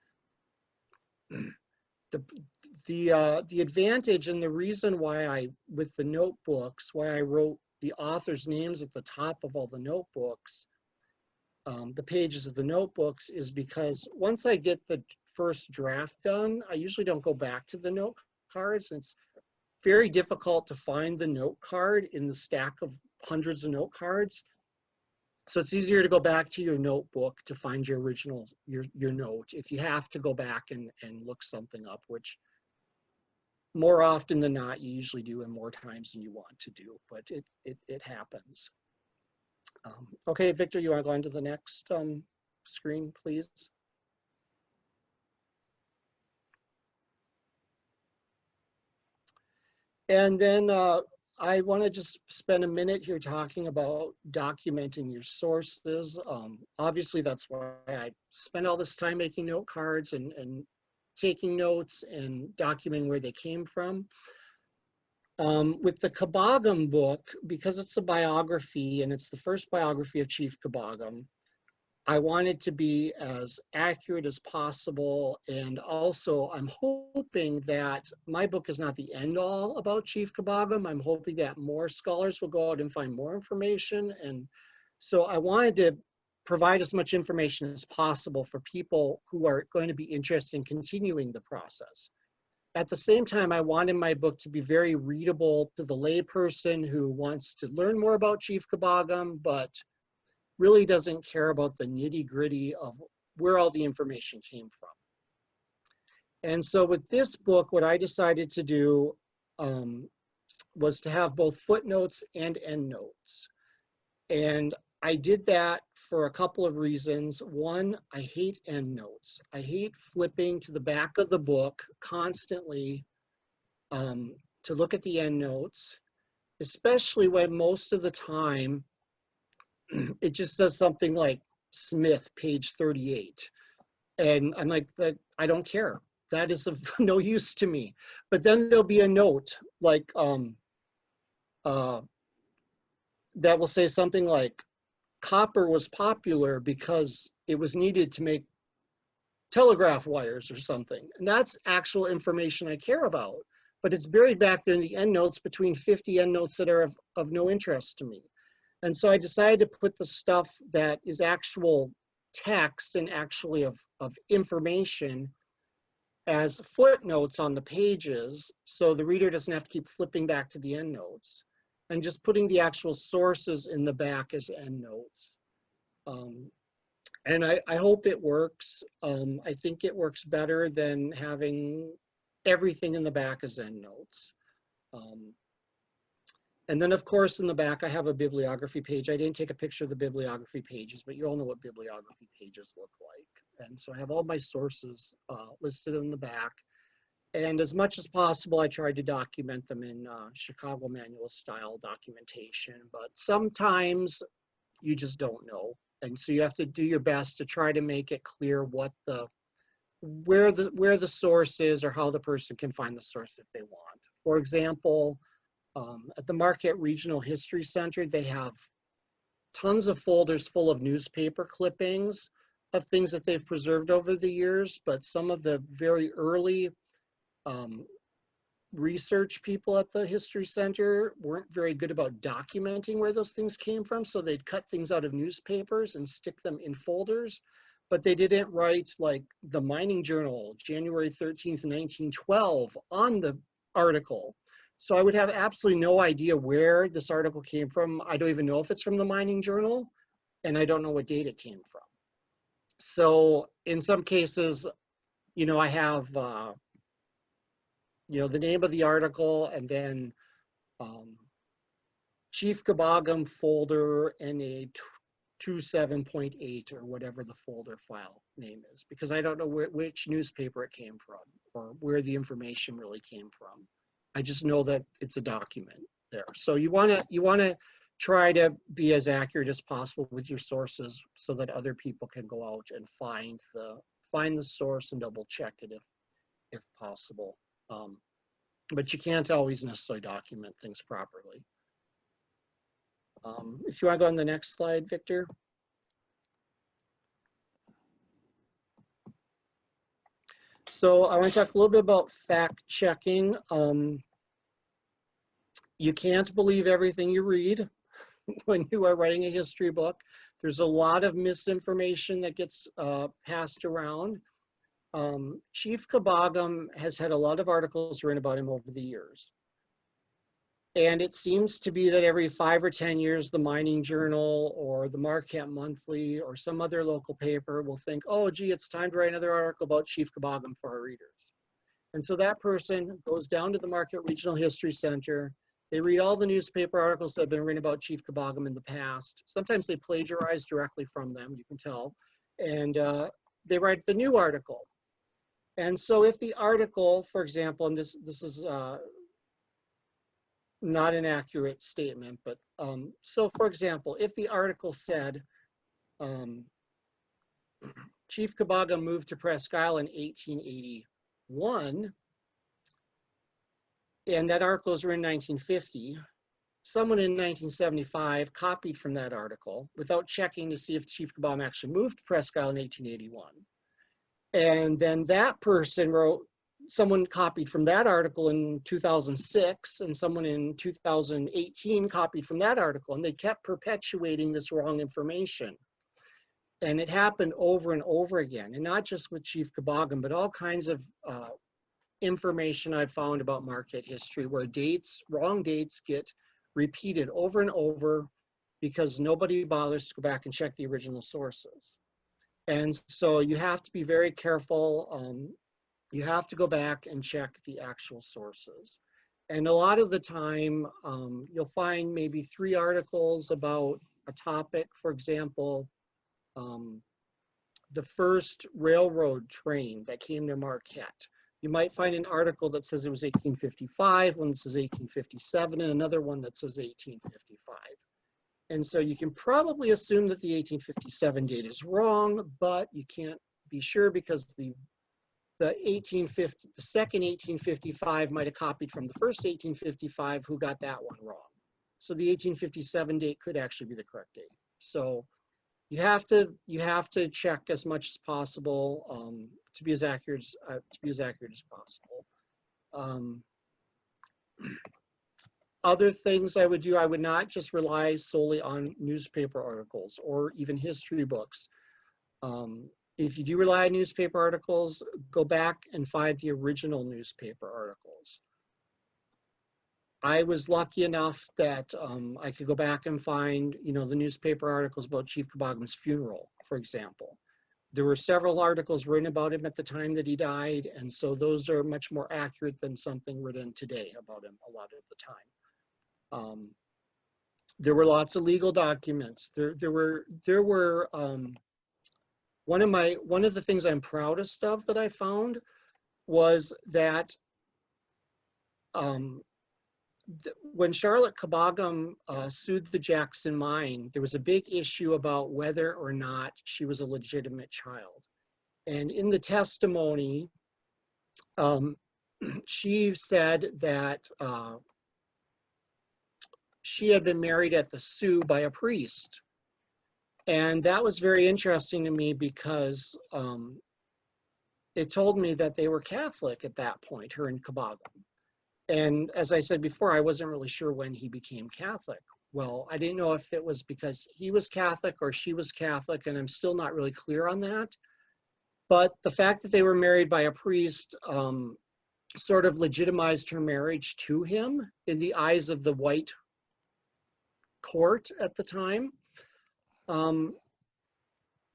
The advantage and the reason why with the notebooks, why I wrote the author's names at the top of all the notebooks, the pages of the notebooks, is because once I get the first draft done, I usually don't go back to the note cards. It's very difficult to find the note card in the stack of hundreds of note cards. So it's easier to go back to your notebook to find your original, your note, if you have to go back and look something up, which more often than not, you usually do and more times than you want to do, but it happens. Okay, Victor, you want to go on to the next screen, please? And then I want to just spend a minute here talking about documenting your sources. Obviously, that's why I spent all this time making note cards and taking notes and documenting where they came from. With the Kabagam book, because it's a biography and it's the first biography of Chief Kabagam, I wanted to be as accurate as possible. And also, I'm hoping that my book is not the end all about Chief Kabagam. I'm hoping that more scholars will go out and find more information. And so I wanted to provide as much information as possible for people who are going to be interested in continuing the process. At the same time, I wanted my book to be very readable to the layperson who wants to learn more about Chief Kabagam, but really doesn't care about the nitty-gritty of where all the information came from. And so with this book, what I decided to do was to have both footnotes and endnotes. And I did that for a couple of reasons. One, I hate endnotes. I hate flipping to the back of the book constantly to look at the endnotes, especially when most of the time it just says something like Smith, page 38. And I'm like, I don't care. That is of no use to me. But then there'll be a note like that will say something like, copper was popular because it was needed to make telegraph wires or something. And that's actual information I care about. But it's buried back there in the endnotes between 50 endnotes that are of no interest to me. And so I decided to put the stuff that is actual text and actually of information as footnotes on the pages, so the reader doesn't have to keep flipping back to the endnotes, and just putting the actual sources in the back as endnotes. And I hope it works. I think it works better than having everything in the back as endnotes. And then of course in the back I have a bibliography page. I didn't take a picture of the bibliography pages, but you all know what bibliography pages look like. And so I have all my sources listed in the back. And as much as possible, I tried to document them in Chicago manual style documentation, but sometimes you just don't know. And so you have to do your best to try to make it clear what where the source is, or how the person can find the source if they want. For example, at the Marquette Regional History Center, they have tons of folders full of newspaper clippings of things that they've preserved over the years, but some of the very early research people at the History Center weren't very good about documenting where those things came from, so they'd cut things out of newspapers and stick them in folders, but they didn't write like the Mining Journal, January 13th, 1912 on the article. So I would have absolutely no idea where this article came from. I don't even know if it's from the Mining Journal, and I don't know what date it came from. So in some cases, you know, I have, you know, the name of the article, and then Chief Kabagam folder and a 27.8 or whatever the folder file name is, because I don't know which newspaper it came from or where the information really came from. I just know that it's a document there. So you want to try to be as accurate as possible with your sources so that other people can go out and find the source and double check it if possible. But you can't always necessarily document things properly. If you want to go on the next slide, Victor. So I want to talk a little bit about fact checking. You can't believe everything you read when you are writing a history book. There's a lot of misinformation that gets passed around. Chief Kabagam has had a lot of articles written about him over the years. And it seems to be that every 5 or 10 years, the Mining Journal or the Marquette Monthly or some other local paper will think, oh, gee, it's time to write another article about Chief Kabagam for our readers. And so that person goes down to the Marquette Regional History Center. They read all the newspaper articles that have been written about Chief Kabagam in the past. Sometimes they plagiarize directly from them, you can tell. And they write the new article. And so if the article, for example, and this is not an accurate statement, but so for example, if the article said, Chief Kabagam moved to Presque Isle in 1881, and that article is written in 1950, someone in 1975 copied from that article without checking to see if Chief Kabagam actually moved to Presque Isle in 1881. And then that person someone copied from that article in 2006, and someone in 2018 copied from that article, and they kept perpetuating this wrong information. And it happened over and over again, and not just with Chief Kabagam, but all kinds of information I've found about Marquette history where wrong dates get repeated over and over because nobody bothers to go back and check the original sources. And so you have to be very careful. You have to go back and check the actual sources. And a lot of the time, you'll find maybe 3 articles about a topic. For example, the first railroad train that came to Marquette. You might find an article that says it was 1855, one that says 1857, and another one that says 1855. And so you can probably assume that the 1857 date is wrong, but you can't be sure because the second 1855 might have copied from the first 1855 who got that one wrong. So the 1857 date could actually be the correct date. So you have to check as much as possible to be as accurate as possible. Other things I would do, I would not just rely solely on newspaper articles or even history books. If you do rely on newspaper articles, go back and find the original newspaper articles. I was lucky enough that I could go back and find, the newspaper articles about Chief Kabogum's funeral, for example. There were several articles written about him at the time that he died, and so those are much more accurate than something written today about him a lot of the time. There were lots of legal documents. There were one of the things I'm proudest of that I found was that when Charlotte Kabogum sued the Jackson Mine, there was a big issue about whether or not she was a legitimate child. And in the testimony, she said that she had been married at the Sioux by a priest. And that was very interesting to me because it told me that they were Catholic at that point, her and Kabogum. And as I said before, I wasn't really sure when he became Catholic. Well, I didn't know if it was because he was Catholic or she was Catholic, and I'm still not really clear on that. But the fact that they were married by a priest sort of legitimized her marriage to him in the eyes of the white court at the time.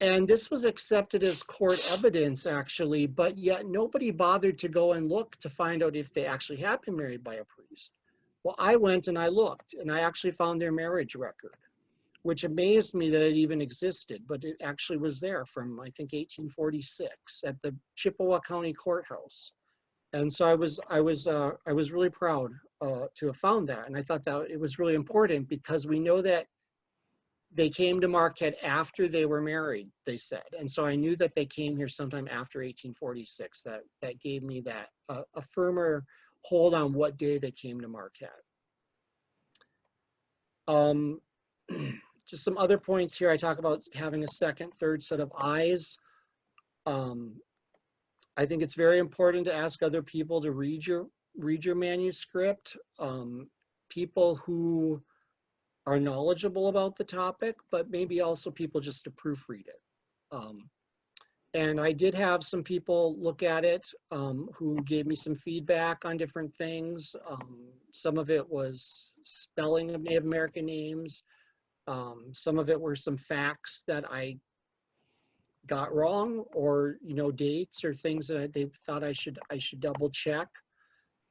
And this was accepted as court evidence, actually, but yet nobody bothered to go and look to find out if they actually had been married by a priest. Well, I went and I looked, and I actually found their marriage record, which amazed me that it even existed, but it actually was there from, I think, 1846 at the Chippewa County Courthouse. And so I was really proud to have found that, and I thought that it was really important because we know that they came to Marquette after they were married, they said. And so I knew that they came here sometime after 1846. That gave me that a firmer hold on what day they came to Marquette. Just some other points here. I talk about having a second, third set of eyes. I think it's very important to ask other people to read your manuscript. People who are knowledgeable about the topic, but maybe also people just to proofread it. And I did have some people look at it who gave me some feedback on different things. Some of it was spelling of Native American names. Some of it were some facts that I got wrong, or dates or things that they thought I should double check.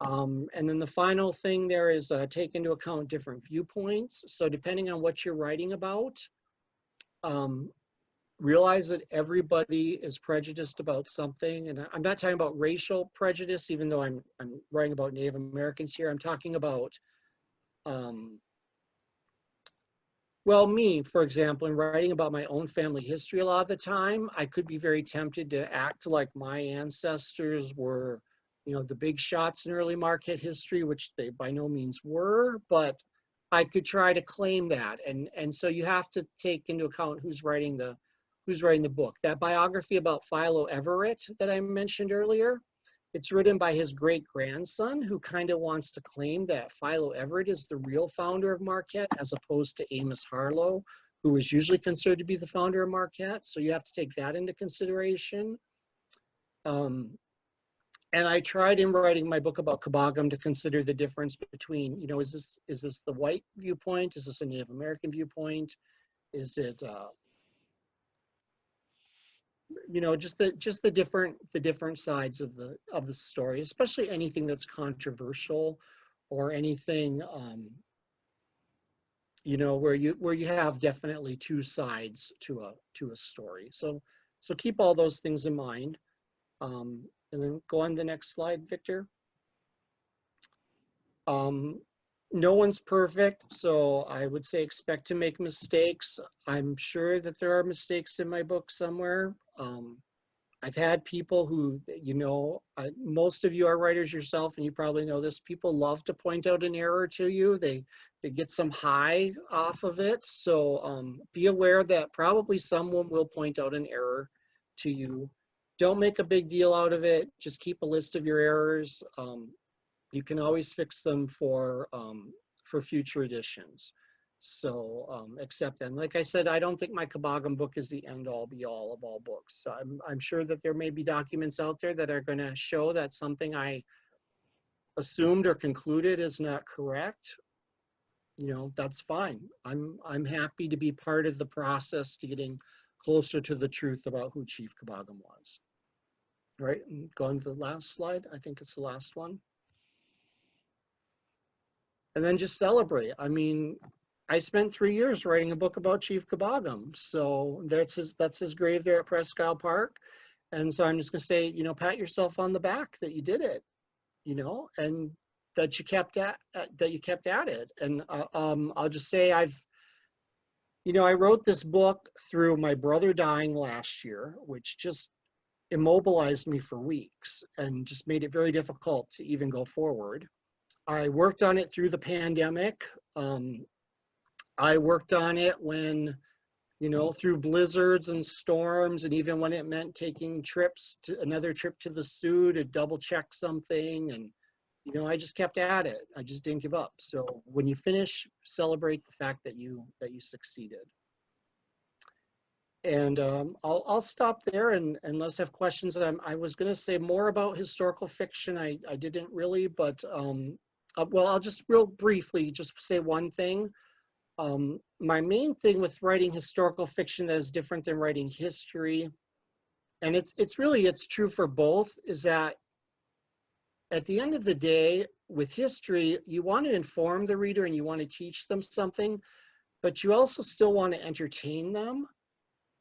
And then the final thing there is take into account different viewpoints. So depending on what you're writing about, realize that everybody is prejudiced about something. And I'm not talking about racial prejudice, even though I'm writing about Native Americans here. I'm talking about, well, me, for example, in writing about my own family history a lot of the time, I could be very tempted to act like my ancestors were the big shots in early Marquette history, which they by no means were, but I could try to claim that. And so you have to take into account who's writing the book. That biography about Philo Everett that I mentioned earlier, it's written by his great-grandson, who kind of wants to claim that Philo Everett is the real founder of Marquette, as opposed to Amos Harlow, who is usually considered to be the founder of Marquette. So you have to take that into consideration. And I tried in writing my book about Kabogum to consider the difference between, is this the white viewpoint? Is this a Native American viewpoint? Is it, just the different sides of the story, especially anything that's controversial or anything, where you have definitely two sides to a story. So keep all those things in mind. And then go on the next slide, Victor. No one's perfect, so I would say expect to make mistakes. I'm sure that there are mistakes in my book somewhere. I've had people who, most of you are writers yourself, and you probably know this. People love to point out an error to you. They get some high off of it. So be aware that probably someone will point out an error to you. Don't make a big deal out of it. Just keep a list of your errors. You can always fix them for future editions. So accept them. Like I said, I don't think my Caboggum book is the end all be all of all books. So I'm sure that there may be documents out there that are going to show that something I assumed or concluded is not correct. That's fine. I'm happy to be part of the process to getting closer to the truth about who Chief Caboggum was. All right, and go on to the last slide. I think it's the last one. And then just celebrate. I mean, I spent 3 years writing a book about Chief Caboggum. So that's his grave there at Presque Isle Park. And so I'm just gonna say, pat yourself on the back that you did it, and that you kept at it. And I'll just say I wrote this book through my brother dying last year, which just immobilized me for weeks and just made it very difficult to even go forward. I worked on it through the pandemic. I worked on it when, through blizzards and storms, and even when it meant taking another trip to the zoo to double check something. And, I just kept at it. I just didn't give up. So when you finish, celebrate the fact that you succeeded. And I'll stop there, and unless I have questions. I was going to say more about historical fiction. I didn't really, but well, I'll just real briefly just say one thing. My main thing with writing historical fiction that is different than writing history, and it's true for both, is that at the end of the day, with history, you want to inform the reader and you want to teach them something, but you also still want to entertain them.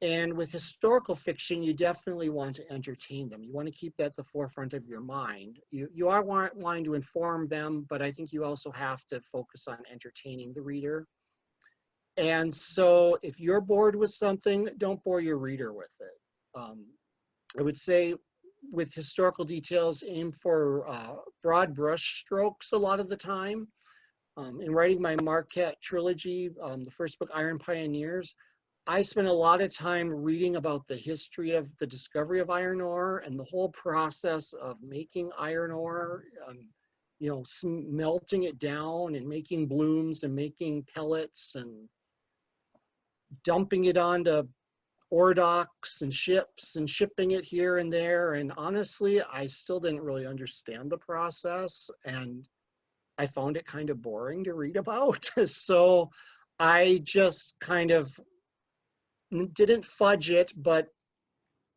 And with historical fiction, you definitely want to entertain them. You want to keep that at the forefront of your mind. You are wanting to inform them, but I think you also have to focus on entertaining the reader. And so if you're bored with something, don't bore your reader with it. I would say with historical details, aim for broad brush strokes a lot of the time. In writing my Marquette trilogy, the first book, Iron Pioneers, I spent a lot of time reading about the history of the discovery of iron ore and the whole process of making iron ore, melting it down and making blooms and making pellets and dumping it onto ore docks and ships and shipping it here and there. And honestly, I still didn't really understand the process, and I found it kind of boring to read about. So I just kind of didn't fudge it, but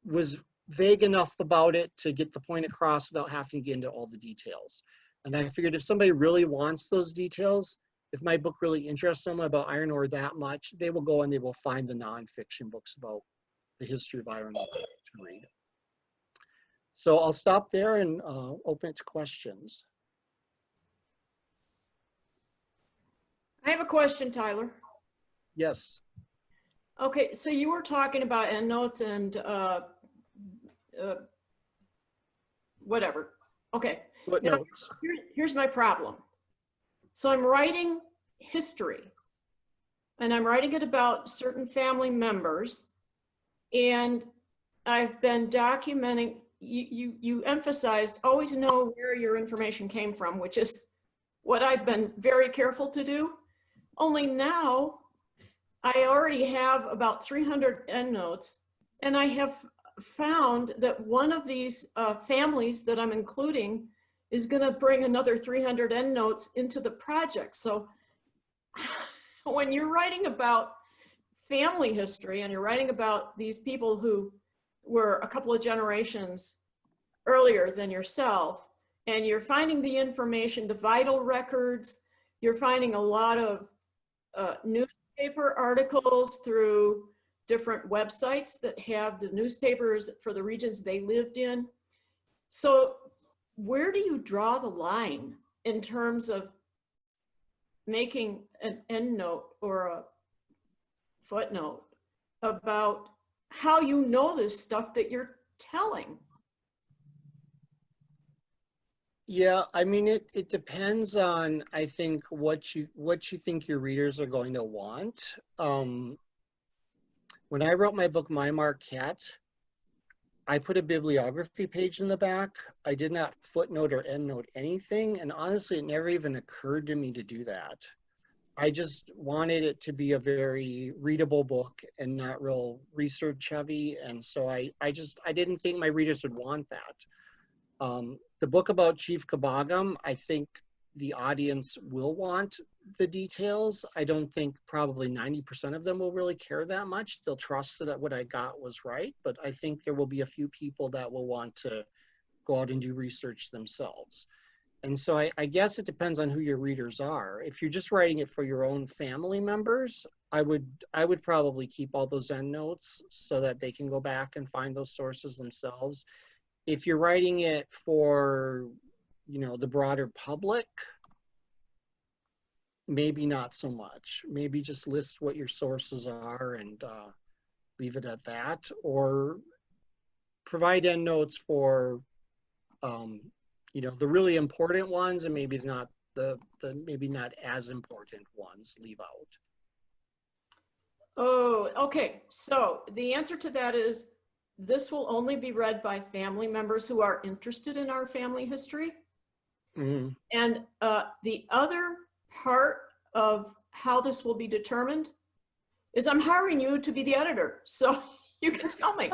was vague enough about it to get the point across without having to get into all the details. And I figured if somebody really wants those details, if my book really interests them about iron ore that much, they will go and they will find the nonfiction books about the history of iron ore to read. So I'll stop there and open it to questions. I have a question, Tyler. Yes. Okay, so you were talking about endnotes and whatever. Okay. Footnotes. Now, here's my problem. So I'm writing history, and I'm writing it about certain family members, and I've been documenting. You emphasized always know where your information came from, which is what I've been very careful to do. Only now I already have about 300 endnotes, and I have found that one of these families that I'm including is going to bring another 300 endnotes into the project. So when you're writing about family history and you're writing about these people who were a couple of generations earlier than yourself, and you're finding the information, the vital records, you're finding a lot of newspaper articles through different websites that have the newspapers for the regions they lived in. So where do you draw the line in terms of making an endnote or a footnote about how you know this stuff that you're telling. Yeah, I mean, it depends on, I think, what you think your readers are going to want. When I wrote my book, My Marquette, I put a bibliography page in the back. I did not footnote or endnote anything. And honestly, it never even occurred to me to do that. I just wanted it to be a very readable book and not real research heavy. And so I didn't think my readers would want that. The book about Chief Kabagam, I think the audience will want the details. I don't think probably 90% of them will really care that much. They'll trust that what I got was right, but I think there will be a few people that will want to go out and do research themselves. And so I guess it depends on who your readers are. If you're just writing it for your own family members, I would probably keep all those endnotes so that they can go back and find those sources themselves. If you're writing it for, you know, the broader public, maybe not so much. Maybe just list what your sources are and leave it at that, or provide endnotes for, you know, the really important ones, and maybe not the maybe not as important ones leave out. Oh, okay. So the answer to that is this will only be read by family members who are interested in our family history. Mm-hmm. And the other part of how this will be determined is I'm hiring you to be the editor. So you can tell me.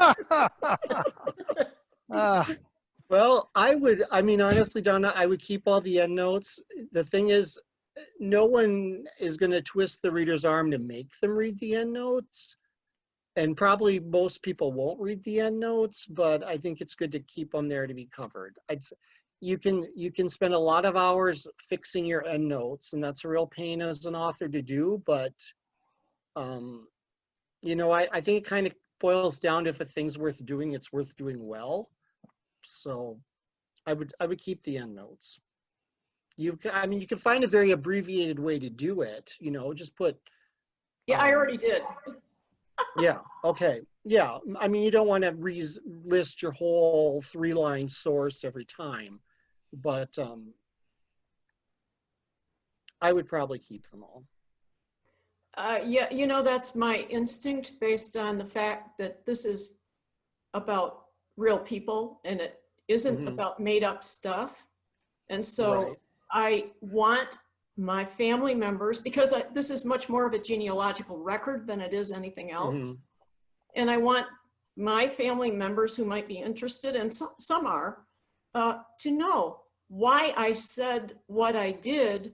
Well, I mean, honestly, Donna, I would keep all the endnotes. The thing is, no one is going to twist the reader's arm to make them read the endnotes. And probably most people won't read the endnotes, but I think it's good to keep them there to be covered. You can spend a lot of hours fixing your endnotes, and that's a real pain as an author to do, but you know, I think it kind of boils down to if a thing's worth doing, it's worth doing well. So I would keep the endnotes. I mean, you can find a very abbreviated way to do it, you know, just put. Yeah, I already did. Yeah, okay. Yeah, I mean, you don't want to list your whole 3-line source every time, but I would probably keep them all. Yeah, you know, that's my instinct based on the fact that this is about real people and it isn't about made up stuff. And so I want my family members, because this is much more of a genealogical record than it is anything else. And I want my family members who might be interested, and some are, to know why I said what I did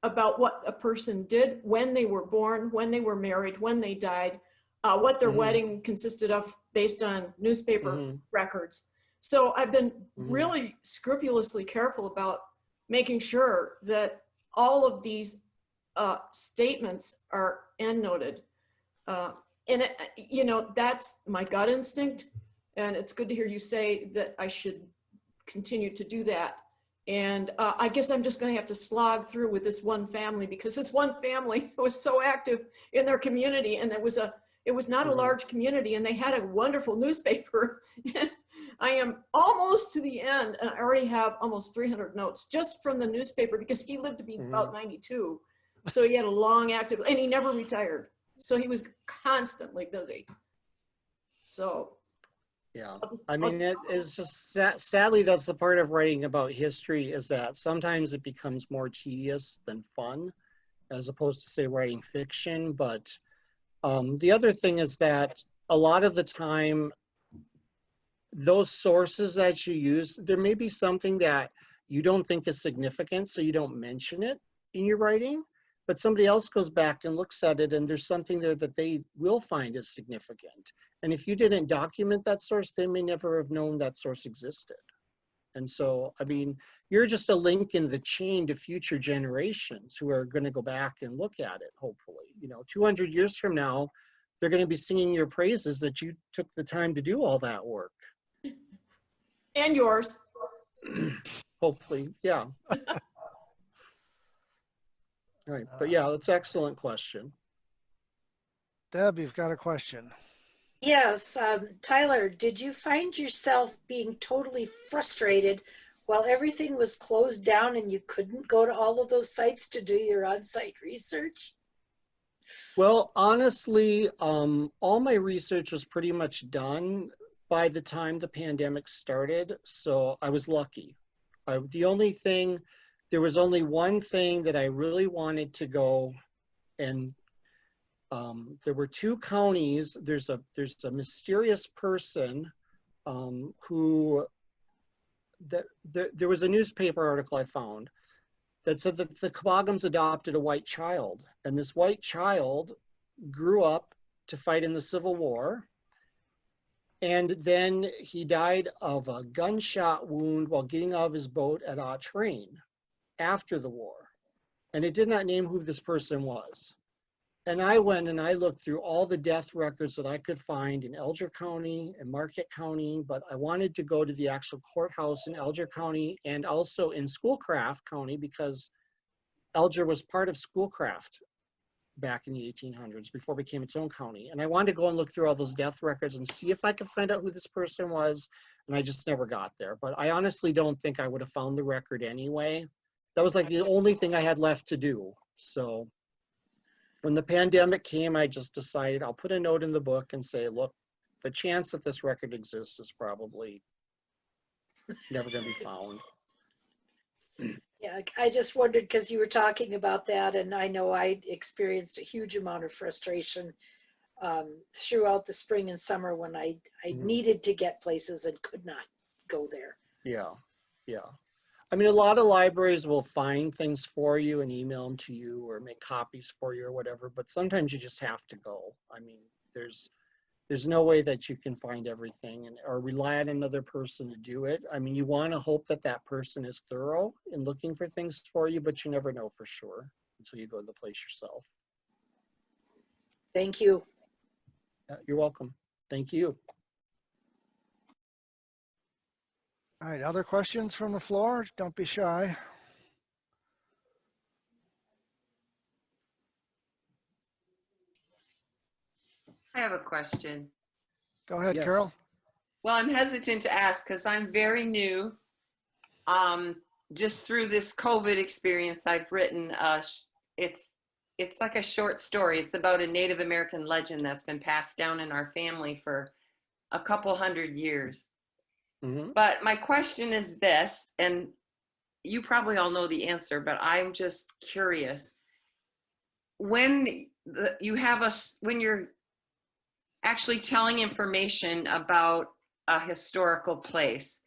about what a person did when they were born, when they were married, when they died, what their wedding consisted of based on newspaper records. So I've been really scrupulously careful about making sure that all of these statements are endnoted. And you know, that's my gut instinct. And it's good to hear you say that I should continue to do that. And I guess I'm just going to have to slog through with this one family, because this one family was so active in their community, and it was not a large community, and they had a wonderful newspaper. I am almost to the end, and I already have almost 300 notes just from the newspaper, because he lived to be about 92. So he had a long active, and he never retired. So he was constantly busy. So. Yeah, I mean, it's just sadly, that's the part of writing about history, is that sometimes it becomes more tedious than fun, as opposed to, say, writing fiction. But the other thing is that a lot of the time, those sources that you use, there may be something that you don't think is significant, so you don't mention it in your writing, but somebody else goes back and looks at it, and there's something there that they will find is significant. And if you didn't document that source, they may never have known that source existed. And so, I mean, you're just a link in the chain to future generations who are going to go back and look at it, hopefully. You know, 200 years from now, they're going to be singing your praises that you took the time to do all that work. And yours. Hopefully, yeah. All right, but yeah, that's an excellent question. Deb, you've got a question. Yes, Tyler, did you find yourself being totally frustrated while everything was closed down and you couldn't go to all of those sites to do your on-site research? Well, honestly, all my research was pretty much done by the time the pandemic started, so I was lucky. There was only one thing that I really wanted to go, and there were two counties. There's a mysterious person who there was a newspaper article I found that said that the Kebogams adopted a white child, and this white child grew up to fight in the Civil War, and then he died of a gunshot wound while getting out of his boat at a train after the war. And it did not name who this person was. And I went and I looked through all the death records that I could find in Elgin County and Marquette County, but I wanted to go to the actual courthouse in Elgin County and also in Schoolcraft County, because Elgin was part of Schoolcraft back in the 1800s before it became its own county. And I wanted to go and look through all those death records and see if I could find out who this person was. And I just never got there. But I honestly don't think I would have found the record anyway. That was like the only thing I had left to do. So when the pandemic came, I just decided I'll put a note in the book and say, look, the chance that this record exists is probably never going to be found. Yeah, I just wondered because you were talking about that, and I know I experienced a huge amount of frustration throughout the spring and summer when I needed to get places and could not go there. Yeah, yeah. I mean, a lot of libraries will find things for you and email them to you or make copies for you or whatever, but sometimes you just have to go. I mean, there's no way that you can find everything or rely on another person to do it. I mean, you want to hope that that person is thorough in looking for things for you, but you never know for sure until you go to the place yourself. Thank you. You're welcome. Thank you. All right, other questions from the floor? Don't be shy. I have a question. Go ahead, Yes. Carol. Well, I'm hesitant to ask because I'm very new. Just through this COVID experience, I've written, it's like a short story. It's about a Native American legend that's been passed down in our family for a couple hundred years. Mm-hmm. But my question is this, and you probably all know the answer, but I'm just curious. When when you're actually telling information about a historical place,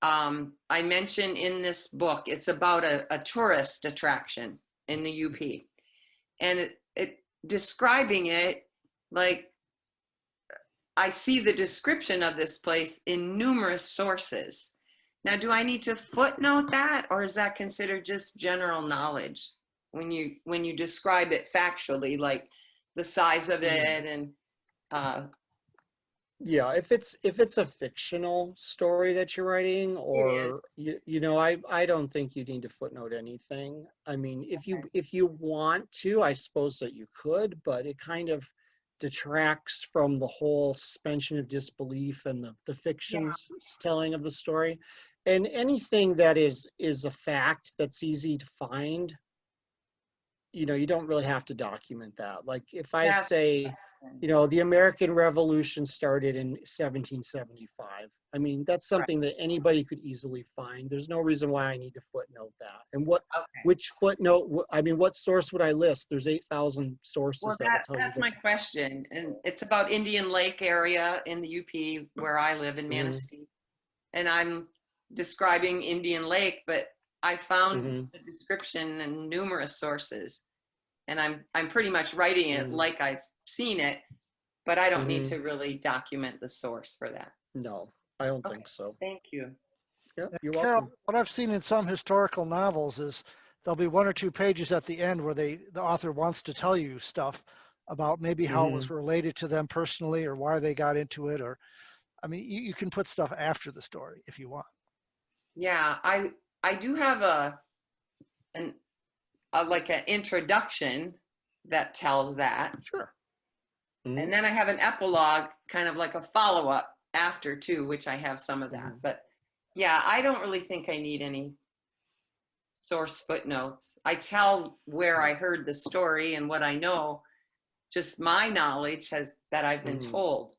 I mentioned in this book, it's about a tourist attraction in the UP, and it describing it, like, I see the description of this place in numerous sources. Now, do I need to footnote that, or is that considered just general knowledge when you describe it factually, like the size of it and yeah, if it's a fictional story that you're writing, or you know, I don't think you need to footnote anything. I mean, if you want to, I suppose that you could, but it kind of detracts from the whole suspension of disbelief and the fiction's telling of the story. And anything that is a fact that's easy to find, you know, you don't really have to document that. Like if I say, you know, the American Revolution started in 1775. I mean, that's something that anybody could easily find. There's no reason why I need to footnote that. And which footnote, I mean, what source would I list? There's 8,000 sources. Well, that will tell that's you my question. And it's about Indian Lake area in the UP where I live in Manistee. And I'm describing Indian Lake, but I found the description in numerous sources. And I'm pretty much writing it like I've seen it, but I don't need to really document the source for that. No, I don't think so. Thank you. Yeah, you're Carol, welcome. what I've seen in some historical novels is there'll be one or two pages at the end where the author wants to tell you stuff about maybe how it was related to them personally or why they got into it. Or, I mean, you can put stuff after the story if you want. Yeah, I do have like an introduction that tells that. Sure. And then I have an epilogue, kind of like a follow-up after too, which I have some of that. But yeah, I don't really think I need any source footnotes. I tell where I heard the story and what I know, just my knowledge has that I've been told.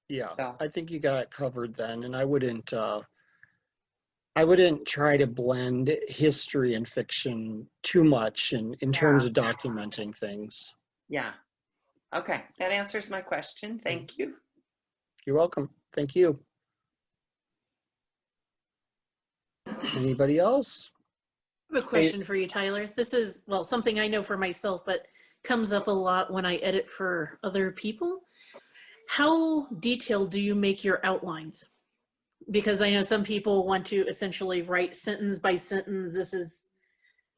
Yeah, So. I think you got it covered then, and I wouldn't try to blend history and fiction too much in terms of documenting things. Yeah. Okay, that answers my question. Thank you. You're welcome. Thank you. Anybody else? I have a question for you, Tyler. This is, well, something I know for myself, but comes up a lot when I edit for other people. How detailed do you make your outlines? Because I know some people want to essentially write sentence by sentence. This is,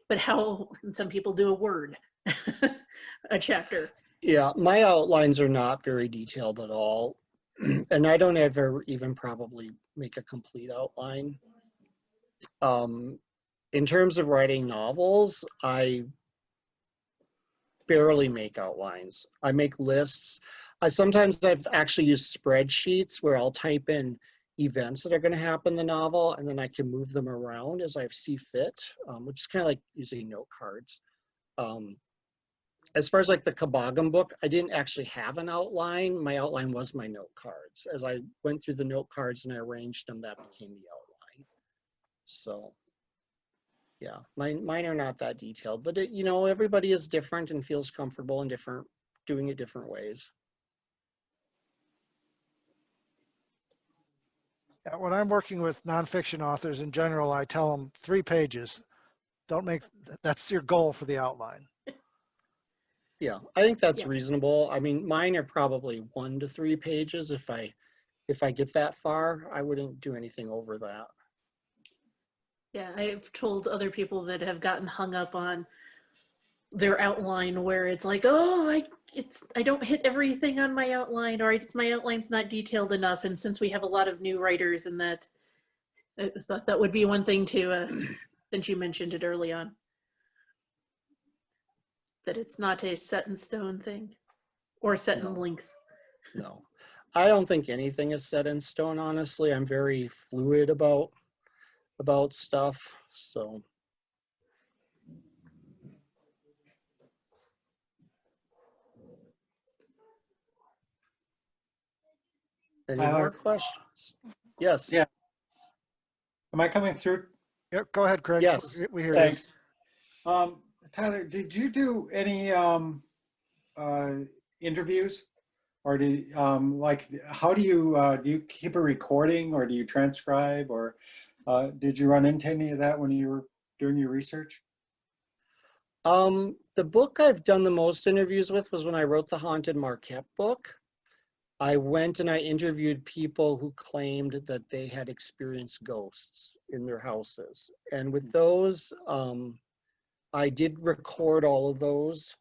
but how, some people do a word, a chapter. Yeah, my outlines are not very detailed at all. And I don't ever even probably make a complete outline. In terms of writing novels, I barely make outlines. I make lists. Sometimes I've actually used spreadsheets where I'll type in events that are going to happen in the novel, and then I can move them around as I see fit, which is kind of like using note cards. As far as like the Kabagam book, I didn't actually have an outline. My outline was my note cards. As I went through the note cards and I arranged them, that became the outline. So yeah, mine are not that detailed, but it, you know, everybody is different and feels comfortable in doing it different ways. Yeah, when I'm working with nonfiction authors in general, I tell them 3 pages. Don't make, that's your goal for the outline. Yeah, I think that's reasonable. I mean, mine are probably 1 to 3 pages. If I get that far, I wouldn't do anything over that. Yeah, I've told other people that have gotten hung up on their outline where it's like, oh, I don't hit everything on my outline, or my outline's not detailed enough. And since we have a lot of new writers, and that, I thought that would be one thing to, since you mentioned it early on, that it's not a set in stone thing or set in length. No, I don't think anything is set in stone, honestly. I'm very fluid about stuff, so. Any more questions? Yes. Yeah. Am I coming through? Yep, go ahead, Craig. Yes. We hear Thanks. Tyler, did you do any interviews, or how do you keep a recording, or do you transcribe, or did you run into any of that when you were doing your research? The book I've done the most interviews with was when I wrote the Haunted Marquette book. I went and I interviewed people who claimed that they had experienced ghosts in their houses. And with those, I did record all of those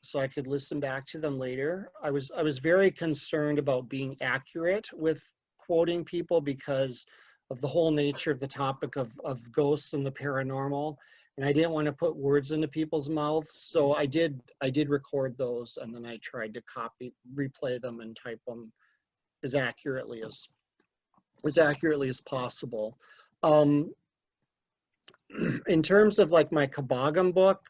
so I could listen back to them later. I was very concerned about being accurate with quoting people because of the whole nature of the topic of ghosts and the paranormal. And I didn't want to put words into people's mouths. So I did record those, and then I tried to replay them and type them as accurately as possible. In terms of like my Kabagam book,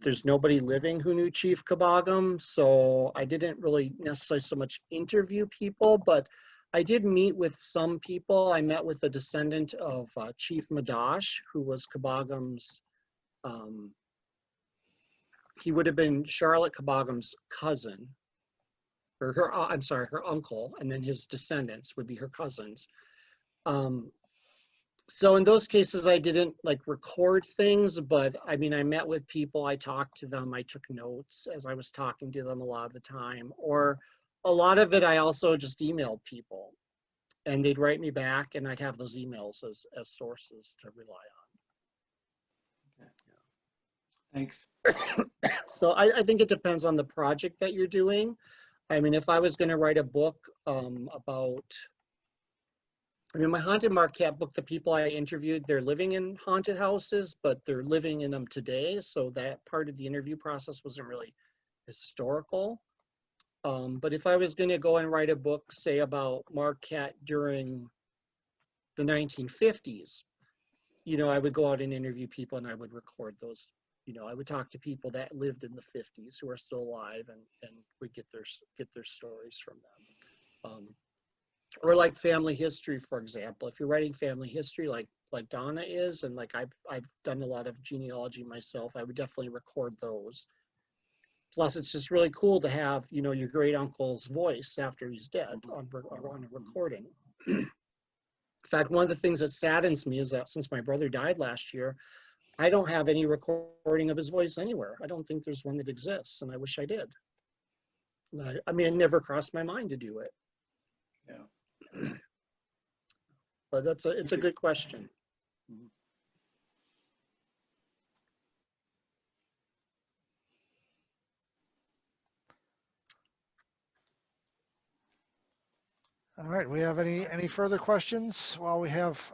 there's nobody living who knew Chief Kabagam, so I didn't really necessarily so much interview people, but I did meet with some people. I met with a descendant of Chief Madash, who was Kabagam's, he would have been Charlotte Kabagam's cousin, or her uncle, and then his descendants would be her cousins. So in those cases, I didn't like record things, but I mean, I met with people, I talked to them, I took notes as I was talking to them a lot of the time, or a lot of it, I also just emailed people and they'd write me back and I'd have those emails as sources to rely on. Thanks. So I think it depends on the project that you're doing. I mean, if I was going to write a book about, I mean, my Haunted Marquette book, the people I interviewed, they're living in haunted houses, but they're living in them today. So that part of the interview process wasn't really historical. But if I was going to go and write a book, say about Marquette during the 1950s, you know, I would go out and interview people and I would record those. You know, I would talk to people that lived in the 50s who are still alive, and would get their stories from them. Or like family history, for example. If you're writing family history, like Donna is, and like I've done a lot of genealogy myself, I would definitely record those. Plus, it's just really cool to have, you know, your great uncle's voice after he's dead on a recording. In fact, one of the things that saddens me is that since my brother died last year, I don't have any recording of his voice anywhere. I don't think there's one that exists, and I wish I did. I mean, it never crossed my mind to do it. Yeah. But it's a good question. All right, we have any further questions while we have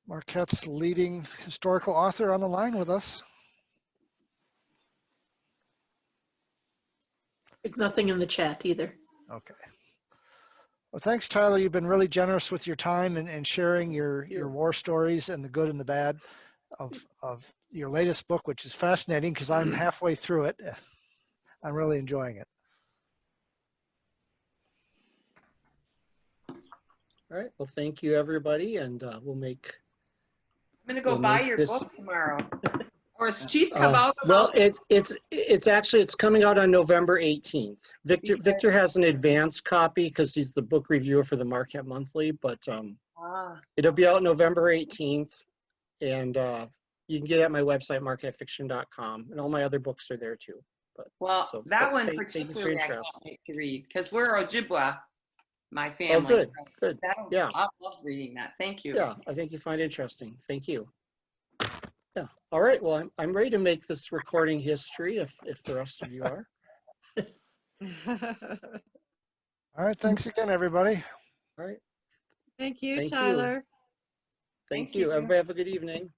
Marquette's leading historical author on the line with us? There's nothing in the chat either. Okay. Well, thanks, Tyler. You've been really generous with your time and sharing your war stories and the good and the bad of your latest book, which is fascinating because I'm halfway through it. I'm really enjoying it. All right. Well, thank you, everybody, and we'll make. I'm gonna go We'll buy make your this- book tomorrow. Or is Chief come out? Well, it's coming out on November 18th. Victor has an advanced copy because he's the book reviewer for the Marquette Monthly, but it'll be out November 18th, and you can get it at my website, marquettefiction.com, and all my other books are there too. But Well, so, that one thank you for your particularly I can't interest. wait to read because we're Ojibwa, my family. Oh, good, good. Yeah. I love reading that. Thank you. Yeah, I think you find it interesting. Thank you. Yeah. All right. Well, I'm ready to make this recording history if the rest of you are. All right, thanks again, everybody. All right. Thank you, Thank you. Tyler. Thank Thank you. you. Everybody have a good evening.